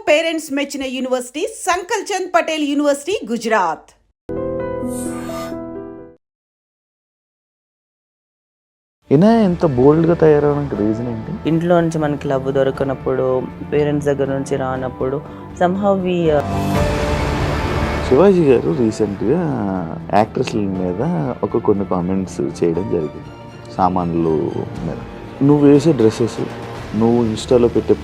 Parents మెచ్చిన university సంకల్ Chand Patel university, Gujarat. ఈయన ఎంత బోల్డ్గా తయారవడానికి రీజన్ ఏంటి? ఇంట్లో నుంచి మనకి లవ్ దొరకనప్పుడు, పేరెంట్స్ దగ్గర నుంచి రానప్పుడు సంహౌ వి శివాజీ గారు రీసెంట్గా యాక్ట్రెస్ల మీద కొన్ని కామెంట్స్ చేయడం జరిగింది. సామాన్లు మీద నువ్వు వేసే డ్రెస్సెస్, నువ్వు ఇన్స్టాలో పెట్టే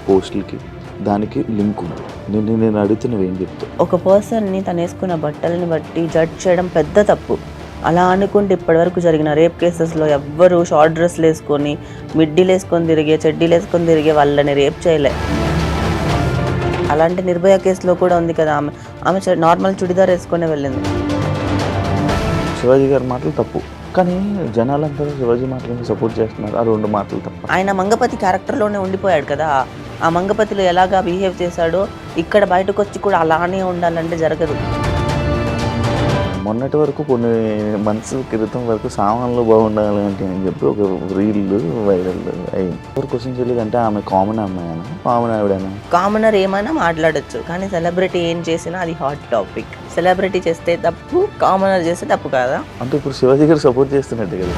పోస్టులకి దానికి లింక్ ఉంది. నేను అడుగుతున్నవి ఏం చెప్తావు? ఒక పర్సన్ని తను వేసుకున్న బట్టలని బట్టి జడ్జ్ చేయడం పెద్ద తప్పు. అలా అనుకుంటే ఇప్పటివరకు జరిగిన రేప్ కేసెస్లో ఎవ్వరు షార్ట్ డ్రెస్లు వేసుకొని, మిడ్డీలు వేసుకొని తిరిగే, చెడ్డీలు వేసుకొని తిరిగే వాళ్ళని రేప్ చేయలే. అలాంటి నిర్భయ కేసులో కూడా ఉంది కదా, ఆమె నార్మల్ చుడిదార్ వేసుకొని వెళ్ళింది. శివాజీ గారి మాటలు తప్పు, కానీ జనాలంతా శివాజీ మాటలను సపోర్ట్ చేస్తున్నారు. ఆ రెండు మాటలు తప్ప. ఆయన మంగపతి క్యారెక్టర్లోనే ఉండిపోయాడు కదా. ఆ మంగపతిలో ఎలాగా బిహేవ్ చేశాడో ఇక్కడ బయటకు వచ్చి కూడా అలానే ఉండాలంటే జరగదు. మొన్నటి వరకు కొన్ని మంత్స్ క్రితం వరకు సామాన్లు బాగుండాలి అంటే అని చెప్పి ఒక రీల్ వైరల్ అయింది. ఎవరు క్వశ్చన్ చేయలేదంటే ఆమె కామన్ అమ్మాయినా, కామన్ ఆవిడైనా? కామనర్ ఏమైనా మాట్లాడచ్చు, కానీ సెలబ్రిటీ ఏం చేసినా అది హాట్ టాపిక్. సెలబ్రిటీ చేస్తే తప్పు, కామనర్ చేస్తే తప్పు కాదా? అంటే ఇప్పుడు శివాజీ గారు సపోర్ట్ చేస్తున్నట్టు కదా.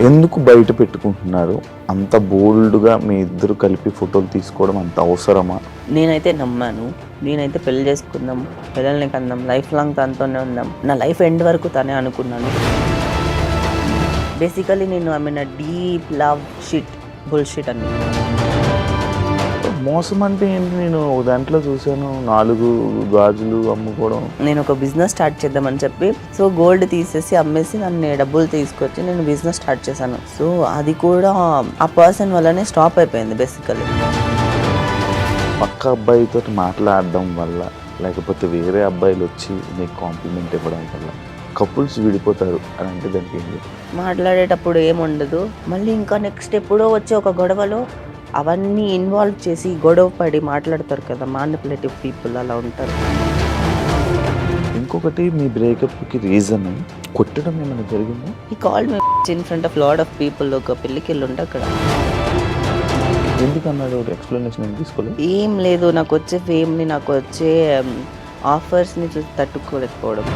ఎందుకు బయట పెట్టుకుంటున్నారు? అంత బోల్డ్గా మీ ఇద్దరు కలిపి ఫోటోలు తీసుకోవడం అంత అవసరమా? నేనైతే నమ్మాను. నేనైతే పెళ్లి చేసుకుందాం, పిల్లల్ని కందాం, లైఫ్ లాంగ్ తనతోనే ఉందాం, నా లైఫ్ ఎండ్ వరకు తనే అనుకున్నాను. బేసికలీ నేను I mean deep love shit bullshit అని. మోసం అంటే ఏంటి? నేను దాంట్లో చూశాను 4 గాజులు అమ్ముకోవడం. నేను ఒక బిజినెస్ స్టార్ట్ చేద్దామని చెప్పి గోల్డ్ తీసేసి అమ్మేసి నన్ను డబ్బులు తీసుకొచ్చి నేను బిజినెస్ స్టార్ట్ చేశాను. సో అది కూడా ఆ పర్సన్ వల్లనే స్టాప్ అయిపోయింది బేసికలీ. పక్క అబ్బాయితో మాట్లాడడం వల్ల, లేకపోతే వేరే అబ్బాయిలు వచ్చి నీకు కాంప్లిమెంట్ ఇవ్వడం వల్ల కపుల్స్ విడిపోతారు అని అంటే దానికి ఏంటి? మాట్లాడేటప్పుడు ఏముండదు, మళ్ళీ ఇంకా నెక్స్ట్ ఎప్పుడో వచ్చే ఒక గొడవలో అవన్నీ ఇన్వాల్వ్ చేసి గొడవ పడి మాట్లాడతారు కదా. మానిపులేటివ్ పీపుల్ అలా ఉంటారు. ఇంకొకటి, మీ బ్రేకప్కి రీజన్ కొట్టడం ఏమైనా జరిగిందా? ఈ call me in front of lot of people. ఒక పెళ్ళికి వెళ్ళి ఉంటే అక్కడ ఎందుకన్నాడు? ఎక్స్ప్లెనేషన్ ఏం తీసుకోలేదు? ఏం లేదు, నాకు వచ్చే ఫేమ్ని, నాకు వచ్చే ఆఫర్స్ని చూసి తట్టుకోలేకపోవడం.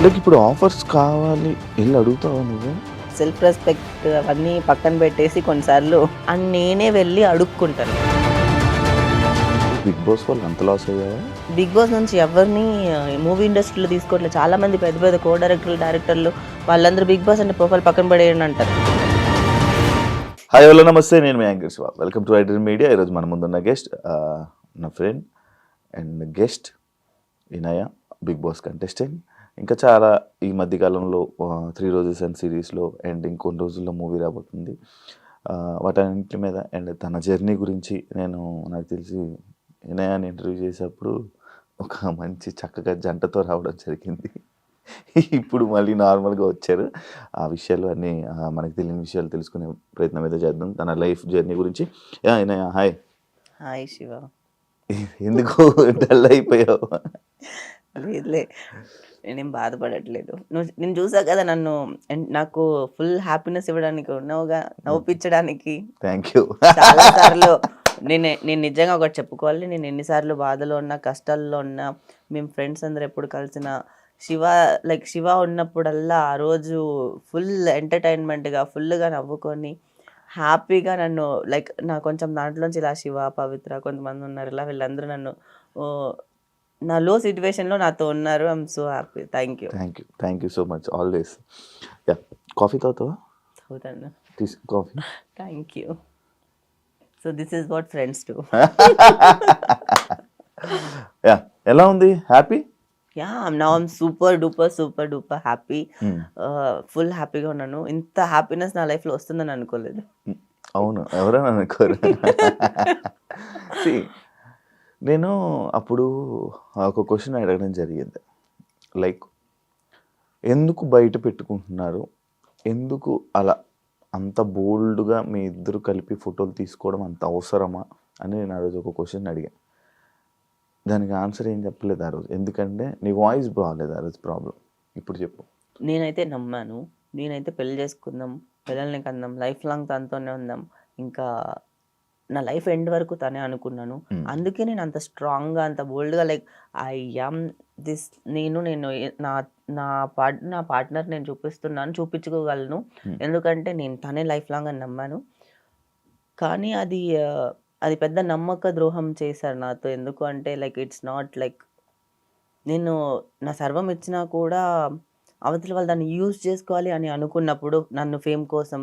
లైక్ ఇప్పుడు ఆఫర్స్ కావాలి వెళ్ళి అడుగుతావా నువ్వు? సెల్ఫ్ రెస్పెక్ట్ అవన్నీ పక్కన పెట్టేసి కొన్నిసార్లు నేనే వెళ్ళి అడుక్కుంటాను. బిగ్ బాస్ వాళ్ళు అంత లాస్ అయ్యావా? బిగ్ బాస్ నుంచి ఎవరిని మూవీ ఇండస్ట్రీలో తీసుకోవట్లేదు. చాలా మంది పెద్ద పెద్ద కో డైరెక్టర్లు వాళ్ళందరూ బిగ్ బాస్ అంటే ప్రొఫైల్ పక్కన పడేయండి అంటారు. హాయ్ హలో నమస్తే, నేను మీ anchor Shiva. Welcome to iDream media. ఈరోజు మన ముందున్న గెస్ట్ నా friend and guest Vinaya, Bigg Boss contestant. ఇంకా చాలా ఈ మధ్యకాలంలో 3 రోజెస్ అండ్ సిరీస్లో అండ్ ఇంకొన్ని రోజుల్లో మూవీ రాబోతుంది. వాటన్నింటి మీద అండ్ తన జర్నీ గురించి నాకు తెలిసి వినయాన్ని ఇంటర్వ్యూ చేసేటప్పుడు ఒక మంచి చక్కగా జంటతో రావడం జరిగింది. ఇప్పుడు మళ్ళీ నార్మల్గా వచ్చారు. ఆ విషయాలు అన్నీ మనకు తెలియని విషయాలు తెలుసుకునే ప్రయత్నం అయితే చేద్దాం, తన లైఫ్ జర్నీ గురించి. వినయ హాయ్. హాయ్ శివ. ఎందుకు డల్ అయిపోయావు? లేదులే, నేనేం బాధపడట్లేదు. నేను చూసా కదా నన్ను, నాకు ఫుల్ హ్యాపీనెస్ ఇవ్వడానికి ఉన్నావుగా, నవ్వుపించడానికి. Thank you. చాలా సార్లు నేను నిజంగా ఒకటి చెప్పుకోవాలి, నేను ఎన్నిసార్లు బాధలో ఉన్నా, కష్టాల్లో ఉన్నా, మేము ఫ్రెండ్స్ అందరు ఎప్పుడు కలిసిన శివ ఉన్నప్పుడల్లా ఆ రోజు ఫుల్ ఎంటర్టైన్మెంట్గా ఫుల్గా నవ్వుకొని హ్యాపీగా నన్ను నా కొంచెం దాంట్లోంచి ఇలా శివ, పవిత్ర కొంతమంది ఉన్నారు, ఇలా వీళ్ళందరూ నన్ను నా లో సిచ్యువేషన్లో నాతో ఉన్నారు. I'm so happy. Thank you so much always. Coffee తాగుతావా? తాగుతాను. Coffee. Thank you. So this is what friends do. ఎలా ఉంది? Happy? Now I'm super duper happy. Full హ్యాపీగా ఉన్నాను. ఇంత హ్యాపీనెస్ నా లైఫ్లో వస్తుందని అనుకోలేదు. అవును, ఎవరైనా అనుకోరు. నేను అప్పుడు ఒక క్వశ్చన్ అడగడం జరిగింది, లైక్ ఎందుకు బయట పెట్టుకుంటున్నారు, ఎందుకు అలా అంత బోల్డ్గా మీ ఇద్దరు కలిపి ఫోటోలు తీసుకోవడం అంత అవసరమా అని నేను ఆ రోజు ఒక క్వశ్చన్ అడిగాను. దానికి ఆన్సర్ ఏం చెప్పలేదు ఆ రోజు, ఎందుకంటే నీ వాయిస్ బాగాలేదు ఆ రోజు. ప్రాబ్లం ఇప్పుడు చెప్పు. నేనైతే నమ్మాను. నేనైతే పెళ్లి చేసుకుందాం, పిల్లల్ని కందాం, లైఫ్ లాంగ్ తనతోనే ఉందాం, ఇంకా నా లైఫ్ ఎండ్ వరకు తనే అనుకున్నాను. అందుకే నేను అంత స్ట్రాంగ్గా అంత బోల్డ్గా లైక్ ఐ యామ్ దిస్. నేను నా పార్ట్నర్ నేను చూపించుకోగలను. ఎందుకంటే నేను తనే లైఫ్ లాంగ్ అని నమ్మాను. కానీ అది పెద్ద నమ్మక ద్రోహం చేశారు నాతో. ఎందుకు అంటే లైక్ ఇట్స్ నాట్ లైక్ నేను నా సర్వం ఇచ్చినా కూడా అవతల వాళ్ళు దాన్ని యూజ్ చేసుకోవాలి అని అనుకున్నప్పుడు, నన్ను ఫేమ్ కోసం,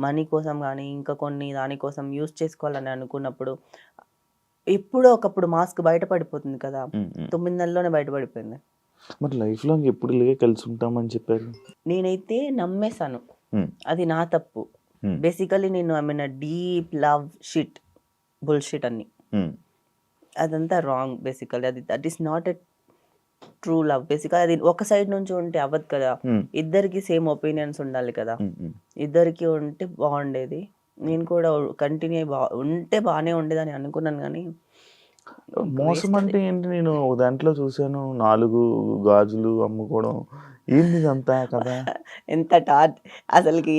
మనీ కోసం కానీ ఇంకా కొన్ని దానికోసం యూజ్ చేసుకోవాలని అనుకున్నప్పుడు ఎప్పుడో ఒకప్పుడు మాస్క్ బయటపడిపోతుంది కదా. 9 నెలల్లోనే బయటపడిపోయింది. మరి లైఫ్ లాంగ్ ఎప్పుడు ఇలాగే కలిసి ఉంటామని చెప్పారు. నేనైతే నమ్మేశాను. అది నా తప్పు. బేసికలీ నేను I mean deep love bullshit అన్ని అదంతా రాంగ్. బేసికలీ అది that is not a true love. బేసికల్ అది ఒక సైడ్ నుంచి ఉంటే అవ్వదు కదా. ఇద్దరికి సేమ్ ఒపీనియన్స్ ఉండాలి కదా. ఇద్దరికి ఉంటే బాగుండేది. నేను కూడా కంటిన్యూ ఉంటే బాగానే ఉండేదని అనుకున్నాను. కానీ మోసం అంటే ఏంటి? నేను ఒక దాంట్లో చూసాను 4 గాజులు అమ్ముకోవడం. ఏంటి ఇదంతా కదా? ఎంత అసలుకి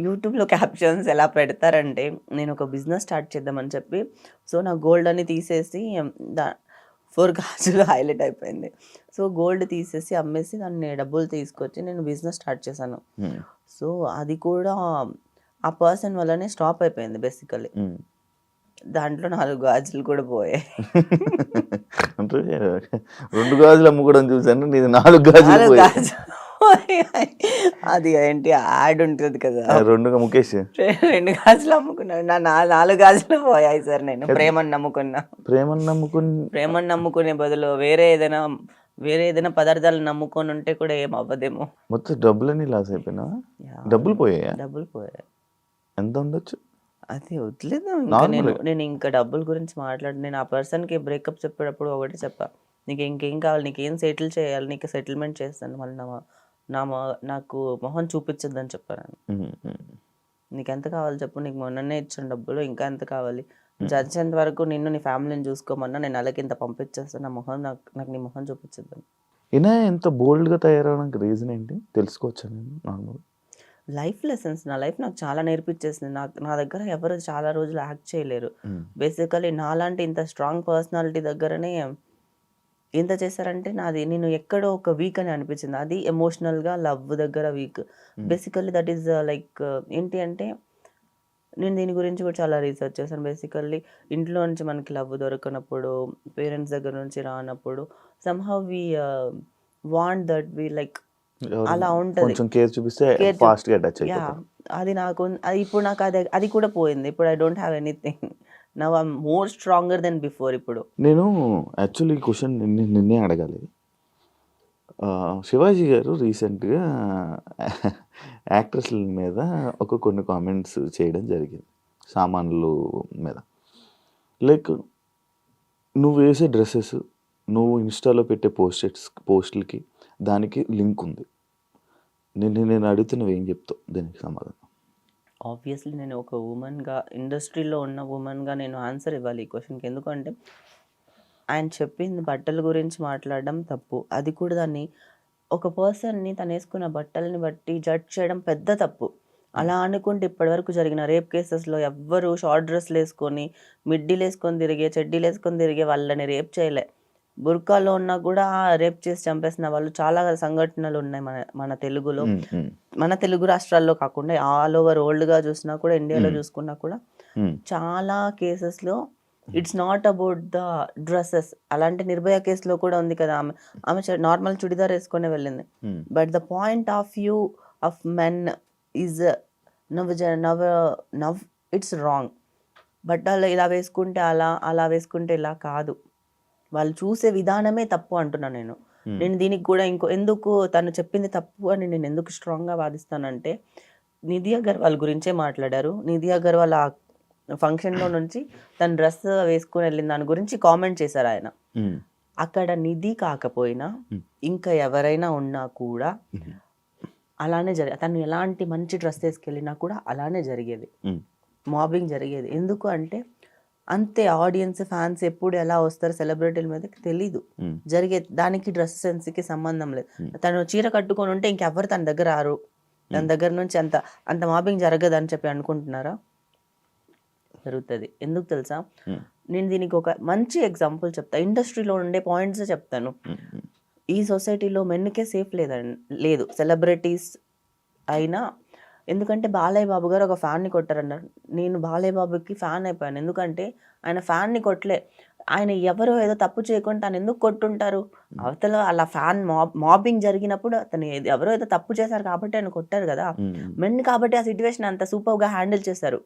యూట్యూబ్లో క్యాప్షన్స్ ఎలా పెడతారంటే, నేను ఒక బిజినెస్ స్టార్ట్ చేద్దామని చెప్పి సో నా గోల్డ్ అని తీసేసి 4 గాజులు హైలైట్ అయిపోయింది. సో గోల్డ్ తీసేసి అమ్మేసి దాన్ని డబ్బులు తీసుకొచ్చి నేను బిజినెస్ స్టార్ట్ చేశాను. సో అది కూడా ఆ పర్సన్ వల్లనే స్టాప్ అయిపోయింది బేసికలీ. దాంట్లో 4 గాజులు కూడా పోయాయి. అంటే 2 గాజులు అమ్ముకోవడం చూసాను, నీది 4 గాజులు పోయాయి. అది ఏంటి యాడ్ ఉంటుంది కదా, 2 ముఖేష్ 2 గాజులు అమ్ముకున్నాను. నా 4 గాజులు పోయాయి సార్. నేను ప్రేమను నమ్ముకునే బదులు వేరే ఏదైనా పదార్థాలు నమ్ముకొని ఉంటే కూడా ఏం అవ్వదేమో. మొత్తం డబ్బులన్నీ లాస్ అయిపోయినా? డబ్బులు పోయాయి. ఎంత ఉండొచ్చు? అది వదిలేదాం. నేను ఇంకా డబ్బుల గురించి నేను ఆ పర్సన్కి బ్రేకప్ చెప్పేటప్పుడు ఒకటి చెప్పా, నీకు ఇంకేం కావాలి, నీకేం సెటిల్ చేయాలి, నీకు సెటిల్మెంట్ చేస్తాను, మళ్ళీ నాకు మొహం చూపించద్దని చెప్పాను. నీకు ఎంత కావాలి చెప్పు, నీకు మొన్ననే ఇచ్చిన డబ్బులు, ఇంకా ఎంత కావాలి, చచ్చేంత వరకు నిన్ను నీ ఫ్యామిలీని చూసుకోమన్నా నేను అలాగే ఇంత పంపించేస్తాను, నా మొహం నాకు నీ మొహం చూపించద్దని. ఈయన ఎంత బోల్డ్గా తయారవడానికి రీజన్ ఏంటి తెలుసుకోవచ్చా? నేను నార్మల్ లైఫ్ లెసన్స్. నా లైఫ్ నాకు చాలా నేర్పించేసింది. నా దగ్గర ఎవరు చాలా రోజులు యాక్ట్ చేయలేరు. బేసికలీ నాలాంటి ఇంత స్ట్రాంగ్ పర్సనాలిటీ దగ్గరనే ఎంత చేశారంటే నేను ఎక్కడో ఒక వీక్ అని అనిపించింది. అది ఎమోషనల్గా లవ్ దగ్గర week. Basically that is like ఏంటి అంటే, నేను దీని గురించి కూడా చాలా రీసెర్చ్ చేశాను. బేసికల్లీ ఇంట్లో నుంచి మనకి లవ్ దొరకనప్పుడు, పేరెంట్స్ దగ్గర నుంచి రానప్పుడు somehow we want that we like అలా ఉంటుంది. కొంచెం కేర్ చూపిస్తే ఫాస్ట్గా అటాచ్ అయిపోతాం. అది ఇప్పుడు నాకు అది కూడా పోయింది. ఇప్పుడు I don't have anything. Now I am more stronger then before. ఇప్పుడు నేను యాక్చువల్లీ ఈ క్వశ్చన్ నిన్నే అడగాలి. శివాజీ గారు రీసెంట్గా యాక్ట్రెస్ల మీద కొన్ని కామెంట్స్ చేయడం జరిగింది, సామాన్లు మీద. లైక్ నువ్వు వేసే డ్రెస్సెస్, నువ్వు ఇన్స్టాలో పెట్టే పోస్టులకి దానికి లింక్ ఉంది. నేను అడుగుతున్నవి ఏం చెప్తావు దానికి సమాధానం? ఆబ్వియస్లీ నేను ఒక ఉమెన్గా, ఇండస్ట్రీలో ఉన్న ఉమెన్గా నేను ఆన్సర్ ఇవ్వాలి ఈ క్వశ్చన్కి. ఎందుకంటే ఆయన చెప్పింది బట్టల గురించి మాట్లాడడం తప్పు. అది కూడా దాన్ని ఒక పర్సన్ని తను వేసుకున్న బట్టలని బట్టి జడ్జ్ చేయడం పెద్ద తప్పు. అలా అనుకుంటే ఇప్పటివరకు జరిగిన రేప్ కేసెస్లో ఎవ్వరు షార్ట్ డ్రెస్లు వేసుకొని, మిడ్డీలు వేసుకొని తిరిగే, చెడ్డీలు వేసుకొని తిరిగే వాళ్ళని రేప్ చేయలే. బుర్కాలో ఉన్నా కూడా రేప్ చేసి చంపేసిన వాళ్ళు చాలా సంఘటనలు ఉన్నాయి మన తెలుగులో. మన తెలుగు రాష్ట్రాల్లో కాకుండా ఆల్ ఓవర్ వరల్డ్గా చూసినా కూడా, ఇండియాలో చూసుకున్నా కూడా చాలా కేసెస్లో it's not about the dresses. అలాంటి నిర్భయ కేసులో కూడా ఉంది కదా, ఆమె నార్మల్ చుడిదార్ వేసుకొని వెళ్ళింది. But the point of view of men is now it's wrong. బట్టలు ఇలా వేసుకుంటే అలా వేసుకుంటే ఇలా కాదు. వాళ్ళు చూసే విధానమే తప్పు అంటున్నాను నేను. దీనికి కూడా ఎందుకు తను చెప్పింది తప్పు అని నేను ఎందుకు స్ట్రాంగ్గా వాదిస్తానంటే, నిధి అగర్వాల్ గురించే మాట్లాడారు. నిధి అగర్వాల్ ఆ ఫంక్షన్లో నుంచి తన డ్రెస్ వేసుకుని వెళ్ళిన దాని గురించి కామెంట్ చేశారు ఆయన. అక్కడ నిధి కాకపోయినా ఇంకా ఎవరైనా ఉన్నా కూడా అలానే తను ఎలాంటి మంచి డ్రెస్ వేసుకెళ్ళినా కూడా అలానే జరిగేది, మాబింగ్ జరిగేది. ఎందుకు అంటే అంతే, ఆడియన్స్ ఫ్యాన్స్ ఎప్పుడు ఎలా వస్తారు సెలబ్రిటీల మీదకి తెలీదు, జరిగేది. దానికి డ్రెస్ సెన్స్కి సంబంధం లేదు. తను చీర కట్టుకొని ఉంటే ఇంకెవ్వరు తన దగ్గర రారు, తన దగ్గర నుంచి అంత మాబింగ్ జరగదు అని చెప్పి అనుకుంటున్నారా? పెరుగుతుంది. ఎందుకు తెలుసా? Hmm. నేను దీనికి ఒక మంచి ఎగ్జాంపుల్ చెప్తా. ఇండస్ట్రీలో ఉండే పాయింట్స్ చెప్తాను. ఈ సొసైటీలో మెన్‌కే సేఫ్ లేదు. సెలబ్రిటీస్ అయినా, ఎందుకంటే బాలయ్య బాబు గారు ఒక ఫ్యాన్‌ని కొట్టారన్నారు. నేను బాలయ్య బాబుకి ఫ్యాన్ అయిపోయాను. ఎందుకంటే ఆయన ఫ్యాన్‌ని కొట్టలే. ఆయన ఎవరో ఏదో తప్పు చేయకుండా తను ఎందుకు కొట్టుంటారు? అవతల అలా ఫ్యాన్ మాబింగ్ జరిగినప్పుడు అతను ఎవరో ఏదో తప్పు చేశారు కాబట్టి ఆయన కొట్టారు కదా! మెన్ కాబట్టి ఆ సిట్యుయేషన్ అంత సూపర్‌గా హ్యాండిల్ చేశారు.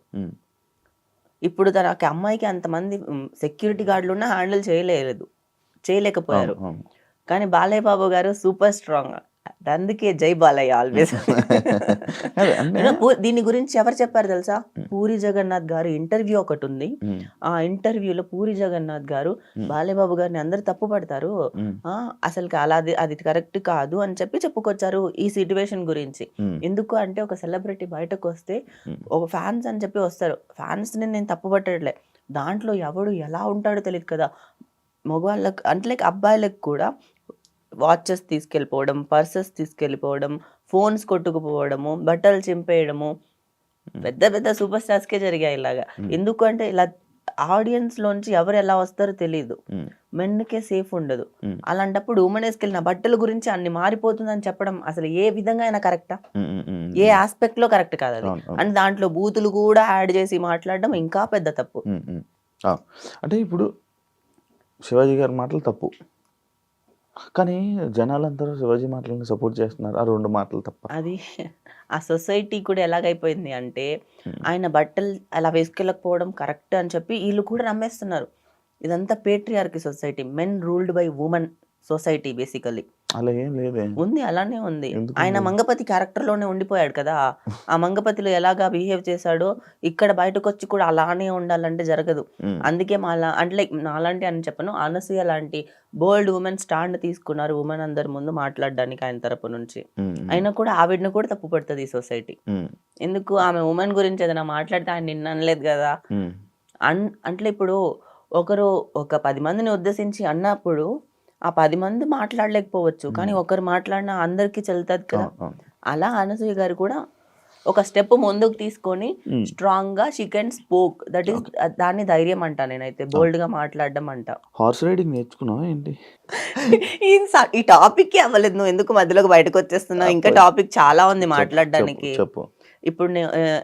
ఇప్పుడు తనకి అమ్మాయికి అంతమంది సెక్యూరిటీ గార్డులున్నా హ్యాండిల్ చేయలేకపోయారు. కానీ బాలయ్య బాబు గారు సూపర్ స్ట్రాంగ్. అందుకే జై బాలయ్య ఆల్వేస్. దీని గురించి ఎవరు చెప్పారు తెలుసా? పూరి జగన్నాథ్ గారు ఇంటర్వ్యూ ఒకటి ఉంది. ఆ ఇంటర్వ్యూలో పూరి జగన్నాథ్ గారు బాలయ్య బాబు గారిని అందరు తప్పు పడతారు, అసలు అలా అది కరెక్ట్ కాదు అని చెప్పుకొచ్చారు ఈ సిట్యువేషన్ గురించి. ఎందుకు అంటే ఒక సెలబ్రిటీ బయటకు వస్తే ఒక ఫ్యాన్స్ అని చెప్పి వస్తారు. ఫ్యాన్స్ ని నేను తప్పు పట్టట్లే, దాంట్లో ఎవడు ఎలా ఉంటాడో తెలియదు కదా. మగవాళ్ళకి అంటే అబ్బాయిలకు కూడా వాచెస్ తీసుకెళ్ళిపోవడం, పర్సెస్ తీసుకెళ్ళిపోవడం, ఫోన్స్ కొట్టుకుపోవడము, బట్టలు చింపేయడము పెద్ద పెద్ద సూపర్ స్టార్స్కే జరిగాయి ఇలాగా. ఎందుకు అంటే ఇలా ఆడియన్స్ లోంచి ఎవరు ఎలా వస్తారో తెలియదు, మెన్కే సేఫ్ ఉండదు. అలాంటప్పుడు ఉమెన్ వేసుకెళ్ళిన బట్టల గురించి అన్ని మారిపోతుందని చెప్పడం అసలు ఏ విధంగా అయినా కరెక్టా? ఏ ఆస్పెక్ట్ లో కరెక్ట్ కాదు అది. అండ్ దాంట్లో బూతులు కూడా యాడ్ చేసి మాట్లాడడం ఇంకా పెద్ద తప్పు. అంటే ఇప్పుడు శివాజీ గారి మాటలు తప్పు, కానీ జనాలందరూ శివాజీ మాటలను సపోర్ట్ చేస్తున్నారు. ఆ 2 మాటలు తప్ప. అది ఆ సొసైటీ కూడా ఎలాగైపోయింది అంటే ఆయన బట్టలు అలా వేసుకెళ్ళకపోవడం కరెక్ట్ అని చెప్పి వీళ్ళు కూడా నమ్మేస్తున్నారు. ఇదంతా patriarchy society, men ruled by women society basically. అలా ఏం లేదే. ఉంది, అలానే ఉంది. ఆయన మంగపతి క్యారెక్టర్ లోనే ఉండిపోయాడు కదా. ఆ మంగపతిలో ఎలాగా బిహేవ్ చేశాడో ఇక్కడ బయటకు వచ్చి కూడా అలానే ఉండాలంటే జరగదు. అందుకే అంటే నాలాంటి అని చెప్పను, అనసూయ లాంటి బోల్డ్ ఉమెన్ స్టాండ్ తీసుకున్నారు ఉమెన్ అందరి ముందు మాట్లాడడానికి ఆయన తరపు నుంచి. అయినా కూడా ఆవిడని కూడా తప్పు పడుతుంది ఈ సొసైటీ. ఎందుకు? ఆమె ఉమెన్ గురించి ఏదైనా మాట్లాడితే ఆయన నిన్న అనలేదు కదా. అంటే ఇప్పుడు ఒకరు ఒక 10 మందిని ఉద్దేశించి అన్నప్పుడు ఆ 10 మంది మాట్లాడలేకపోవచ్చు, కానీ ఒకరు మాట్లాడినా అందరికీ చెల్లుతుంది కదా. అలా అనసూయ గారు కూడా ఒక స్టెప్ ముందుకు తీసుకొని స్ట్రాంగ్ గా she can spoke, that is దాన్ని ధైర్యం అంట. నేనైతే బోల్డ్ గా మాట్లాడడం అంట. హార్స్ రైడింగ్ నేర్చుకున్నావా ఏంటి? ఈ టాపిక్ అవ్వలేదు, నువ్వు ఎందుకు మధ్యలోకి బయటకు వచ్చేస్తున్నావు? ఇంకా టాపిక్ చాలా ఉంది మాట్లాడడానికి. ఇప్పుడు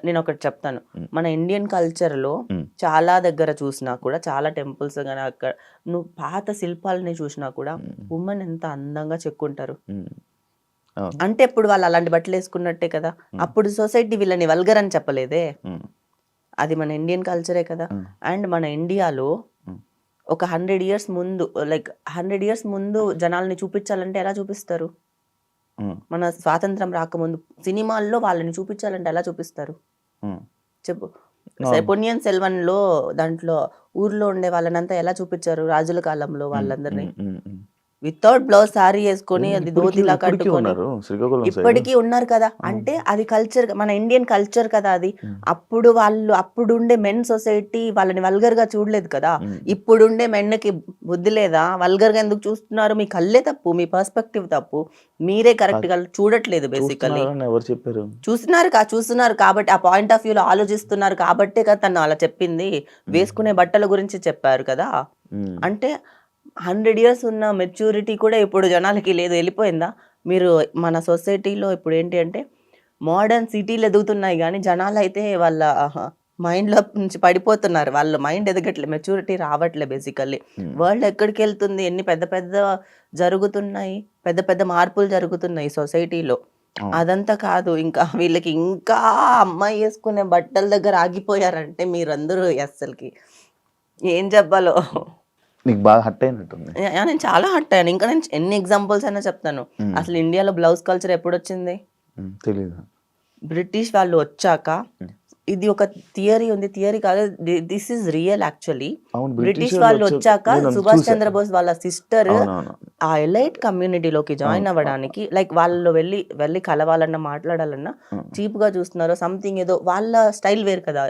నేను ఒకటి చెప్తాను. మన ఇండియన్ కల్చర్ లో చాలా దగ్గర చూసినా కూడా, చాలా టెంపుల్స్ కానీ అక్కడ నువ్వు పాత శిల్పాలని చూసినా కూడా ఉమెన్ ఎంత అందంగా చెక్కుంటారు. అంటే ఇప్పుడు వాళ్ళు అలాంటి బట్టలు వేసుకున్నట్టే కదా. అప్పుడు సొసైటీ వీళ్ళని వల్గర్ అని చెప్పలేదే, అది మన ఇండియన్ కల్చరే కదా. అండ్ మన ఇండియాలో ఒక 100 years ముందు, 100 years ముందు జనాల్ని చూపించాలంటే ఎలా చూపిస్తారు? మన స్వాతంత్రం రాకముందు సినిమాల్లో వాళ్ళని చూపించాలంటే ఎలా చూపిస్తారు చెప్పు? పొన్నియిన్ సెల్వన్ లో దాంట్లో ఊర్లో ఉండే వాళ్ళనంతా ఎలా చూపించారు రాజుల కాలంలో? వాళ్ళందరినీ వితౌట్ బ్లౌజ్ సారీ వేసుకొని, అది ధోతిలా కట్టుకొని ఇప్పటికీ ఉన్నారు కదా. అంటే అది కల్చర్, మన ఇండియన్ కల్చర్ కదా అది. అప్పుడుండే మెన్ సొసైటీ వాళ్ళని వల్గర్ గా చూడలేదు కదా. ఇప్పుడుండే మెన్కి బుద్ధి లేదా? వల్గర్ గా ఎందుకు చూస్తున్నారు? మీ కళ్ళే తప్పు, మీ పర్స్పెక్టివ్ తప్పు, మీరే కరెక్ట్ గా చూడట్లేదు. బేసికలీ చూస్తున్నారు కాబట్టి, ఆ పాయింట్ ఆఫ్ వ్యూలో ఆలోచిస్తున్నారు కాబట్టే కదా తను అలా చెప్పింది. వేసుకునే బట్టల గురించి చెప్పారు కదా. అంటే 100 years ఉన్న మెచ్యూరిటీ కూడా ఇప్పుడు జనాలకి లేదు, వెళ్ళిపోయిందా? మీరు మన సొసైటీలో ఇప్పుడు ఏంటి అంటే మోడర్న్ సిటీలు ఎదుగుతున్నాయి కానీ జనాలు అయితే వాళ్ళ మైండ్లో నుంచి పడిపోతున్నారు. వాళ్ళ మైండ్ ఎదగట్లే, మెచ్యూరిటీ రావట్లే. బేసికల్లీ వరల్డ్ ఎక్కడికి వెళ్తుంది? ఎన్ని పెద్ద పెద్ద జరుగుతున్నాయి, పెద్ద పెద్ద మార్పులు జరుగుతున్నాయి సొసైటీలో. అదంతా కాదు, ఇంకా వీళ్ళకి ఇంకా అమ్మాయి వేసుకునే బట్టల దగ్గర ఆగిపోయారంటే మీరందరూ అస్సలకి ఏం చెప్పాలో. నీకు బాగా హట్ అయినట్టుంది. నేను చాలా హట్ అయ్యాను. ఇంకా నేను ఎన్ని ఎగ్జాంపుల్స్ అయినా చెప్తాను. అసలు ఇండియాలో బ్లౌజ్ కల్చర్ ఎప్పుడు వచ్చింది? తెలీదు. బ్రిటిష్ వాళ్ళు వచ్చాక. ఇది ఒక థియరీ ఉంది, థియరీ కాదు, this is real actually. British వాళ్ళు వచ్చాక సుభాష్ చంద్రబోస్ వాళ్ళ సిస్టర్ ఆ ఎలైట్ కమ్యూనిటీలోకి జాయిన్ అవ్వడానికి, వాళ్ళు వెళ్ళి కలవాలన్నా మాట్లాడాలన్నా చీప్ గా చూస్తున్నారు. సంథింగ్ ఏదో వాళ్ళ స్టైల్ వేరు కదా,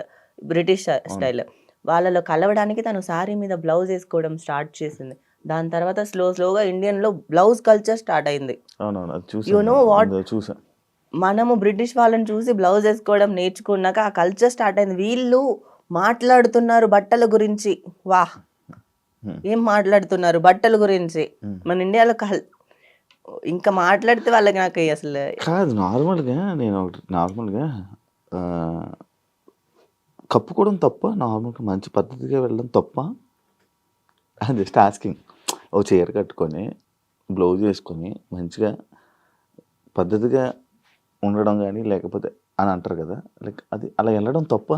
బ్రిటిష్ స్టైల్. వాళ్ళలో కలవడానికి తను శారీ మీద బ్లౌజ్ వేసుకోవడం స్టార్ట్ చేసింది. దాని తర్వాత స్లోగా ఇండియన్ లో బ్లౌజ్ కల్చర్ స్టార్ట్ అయింది. You know what? మనము బ్రిటిష్ వాళ్ళని చూసి బ్లౌజ్ వేసుకోవడం నేర్చుకున్నాక ఆ కల్చర్ స్టార్ట్ అయింది. వీళ్ళు మాట్లాడుతున్నారు బట్టల గురించి. వాహ్, ఏం మాట్లాడుతున్నారు బట్టల గురించి. మన ఇండియాలో ఇంకా మాట్లాడితే వాళ్ళకి నాకు అసలు కాదు. నేను నార్మల్గా కప్పుకోవడం తప్ప, నార్మల్గా మంచి పద్ధతిగా వెళ్ళడం తప్ప, జస్ట్ ఆస్కింగ్. ఓ చీర కట్టుకొని బ్లౌజ్ వేసుకొని మంచిగా పద్ధతిగా ఉండడం కానీ లేకపోతే అని అంటారు కదా, లైక్ అది అలా వెళ్ళడం తప్ప,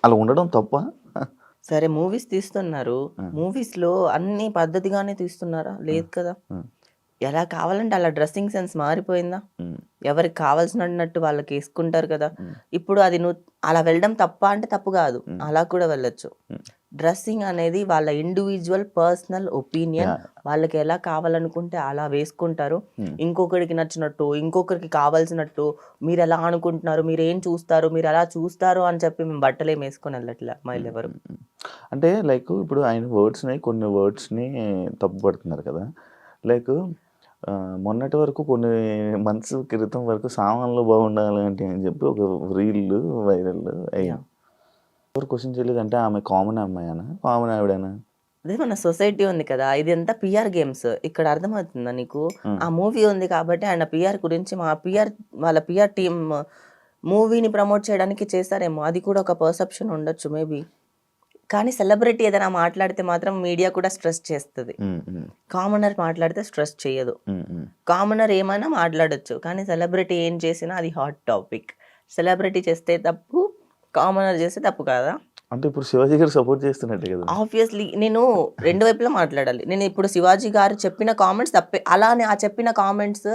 అలా ఉండడం తప్ప. సరే మూవీస్ తీస్తున్నారు, మూవీస్ లో అన్ని పద్ధతిగానే తీస్తున్నారా? లేదు కదా. ఎలా కావాలంటే అలా డ్రెస్సింగ్ సెన్స్ మారిపోయిందా? ఎవరికి కావాల్సినట్టు వాళ్ళకి వేసుకుంటారు కదా. ఇప్పుడు అది నువ్వు అలా వెళ్ళడం తప్ప అంటే తప్పు కాదు, అలా కూడా వెళ్ళొచ్చు. డ్రెస్సింగ్ అనేది వాళ్ళ ఇండివిజువల్ పర్సనల్ ఒపీనియన్. వాళ్ళకి ఎలా కావాలనుకుంటే అలా వేసుకుంటారు. ఇంకొకరికి నచ్చినట్టు, ఇంకొకరికి కావాల్సినట్టు మీరు ఎలా అనుకుంటున్నారు, మీరు ఏం చూస్తారు, మీరు ఎలా చూస్తారు అని చెప్పి మేము బట్టలు ఏం వేసుకొని వెళ్ళట్లే అమ్మాయిలు ఎవరు. అంటే లైక్ ఇప్పుడు ఆయన కొన్ని వర్డ్స్ని తప్పు పడుతున్నారు కదా. లైక్ మొన్నటి వరకు కొన్ని మంత్స్ క్రితం వరకు సామాన్లు బాగుండాలి అంటే అని చెప్పి ఒక రీల్ వైరల్ అయ్యాం. ఎవరు క్వశ్చన్ చేయలేదు అంటే ఆమె కామన్ అమ్మాయినా, కామన్ ఆవిడేనా? అదే మన సొసైటీ ఉంది కదా, ఇది అంతా పిఆర్ గేమ్స్. ఇక్కడ అర్థమవుతుందా నీకు? ఆ మూవీ ఉంది కాబట్టి ఆయన పిఆర్ గురించి వాళ్ళ పిఆర్ టీమ్ మూవీని ప్రమోట్ చేయడానికి చేస్తారేమో, అది కూడా ఒక పర్సెప్షన్ ఉండొచ్చు మేబీ. కానీ సెలబ్రిటీ ఏదైనా మాట్లాడితే మాత్రం మీడియా కూడా స్ట్రెస్ చేస్తుంది. కామనర్ మాట్లాడితే స్ట్రెస్ చేయదు. కామనర్ ఏమైనా మాట్లాడొచ్చు, కానీ సెలబ్రిటీ ఏం చేసినా అది హాట్ టాపిక్. సెలబ్రిటీ చేస్తే తప్పు, కామనర్ చేస్తే తప్పు కాదా? అంటే ఇప్పుడు శివాజీ గారు సపోర్ట్ చేస్తున్నట్టే కదా. ఆబ్వియస్లీ నేను రెండు వైపులా మాట్లాడాలి. నేను ఇప్పుడు శివాజీ గారు చెప్పిన కామెంట్స్ తప్పే, అలానే ఆ చెప్పిన కామెంట్స్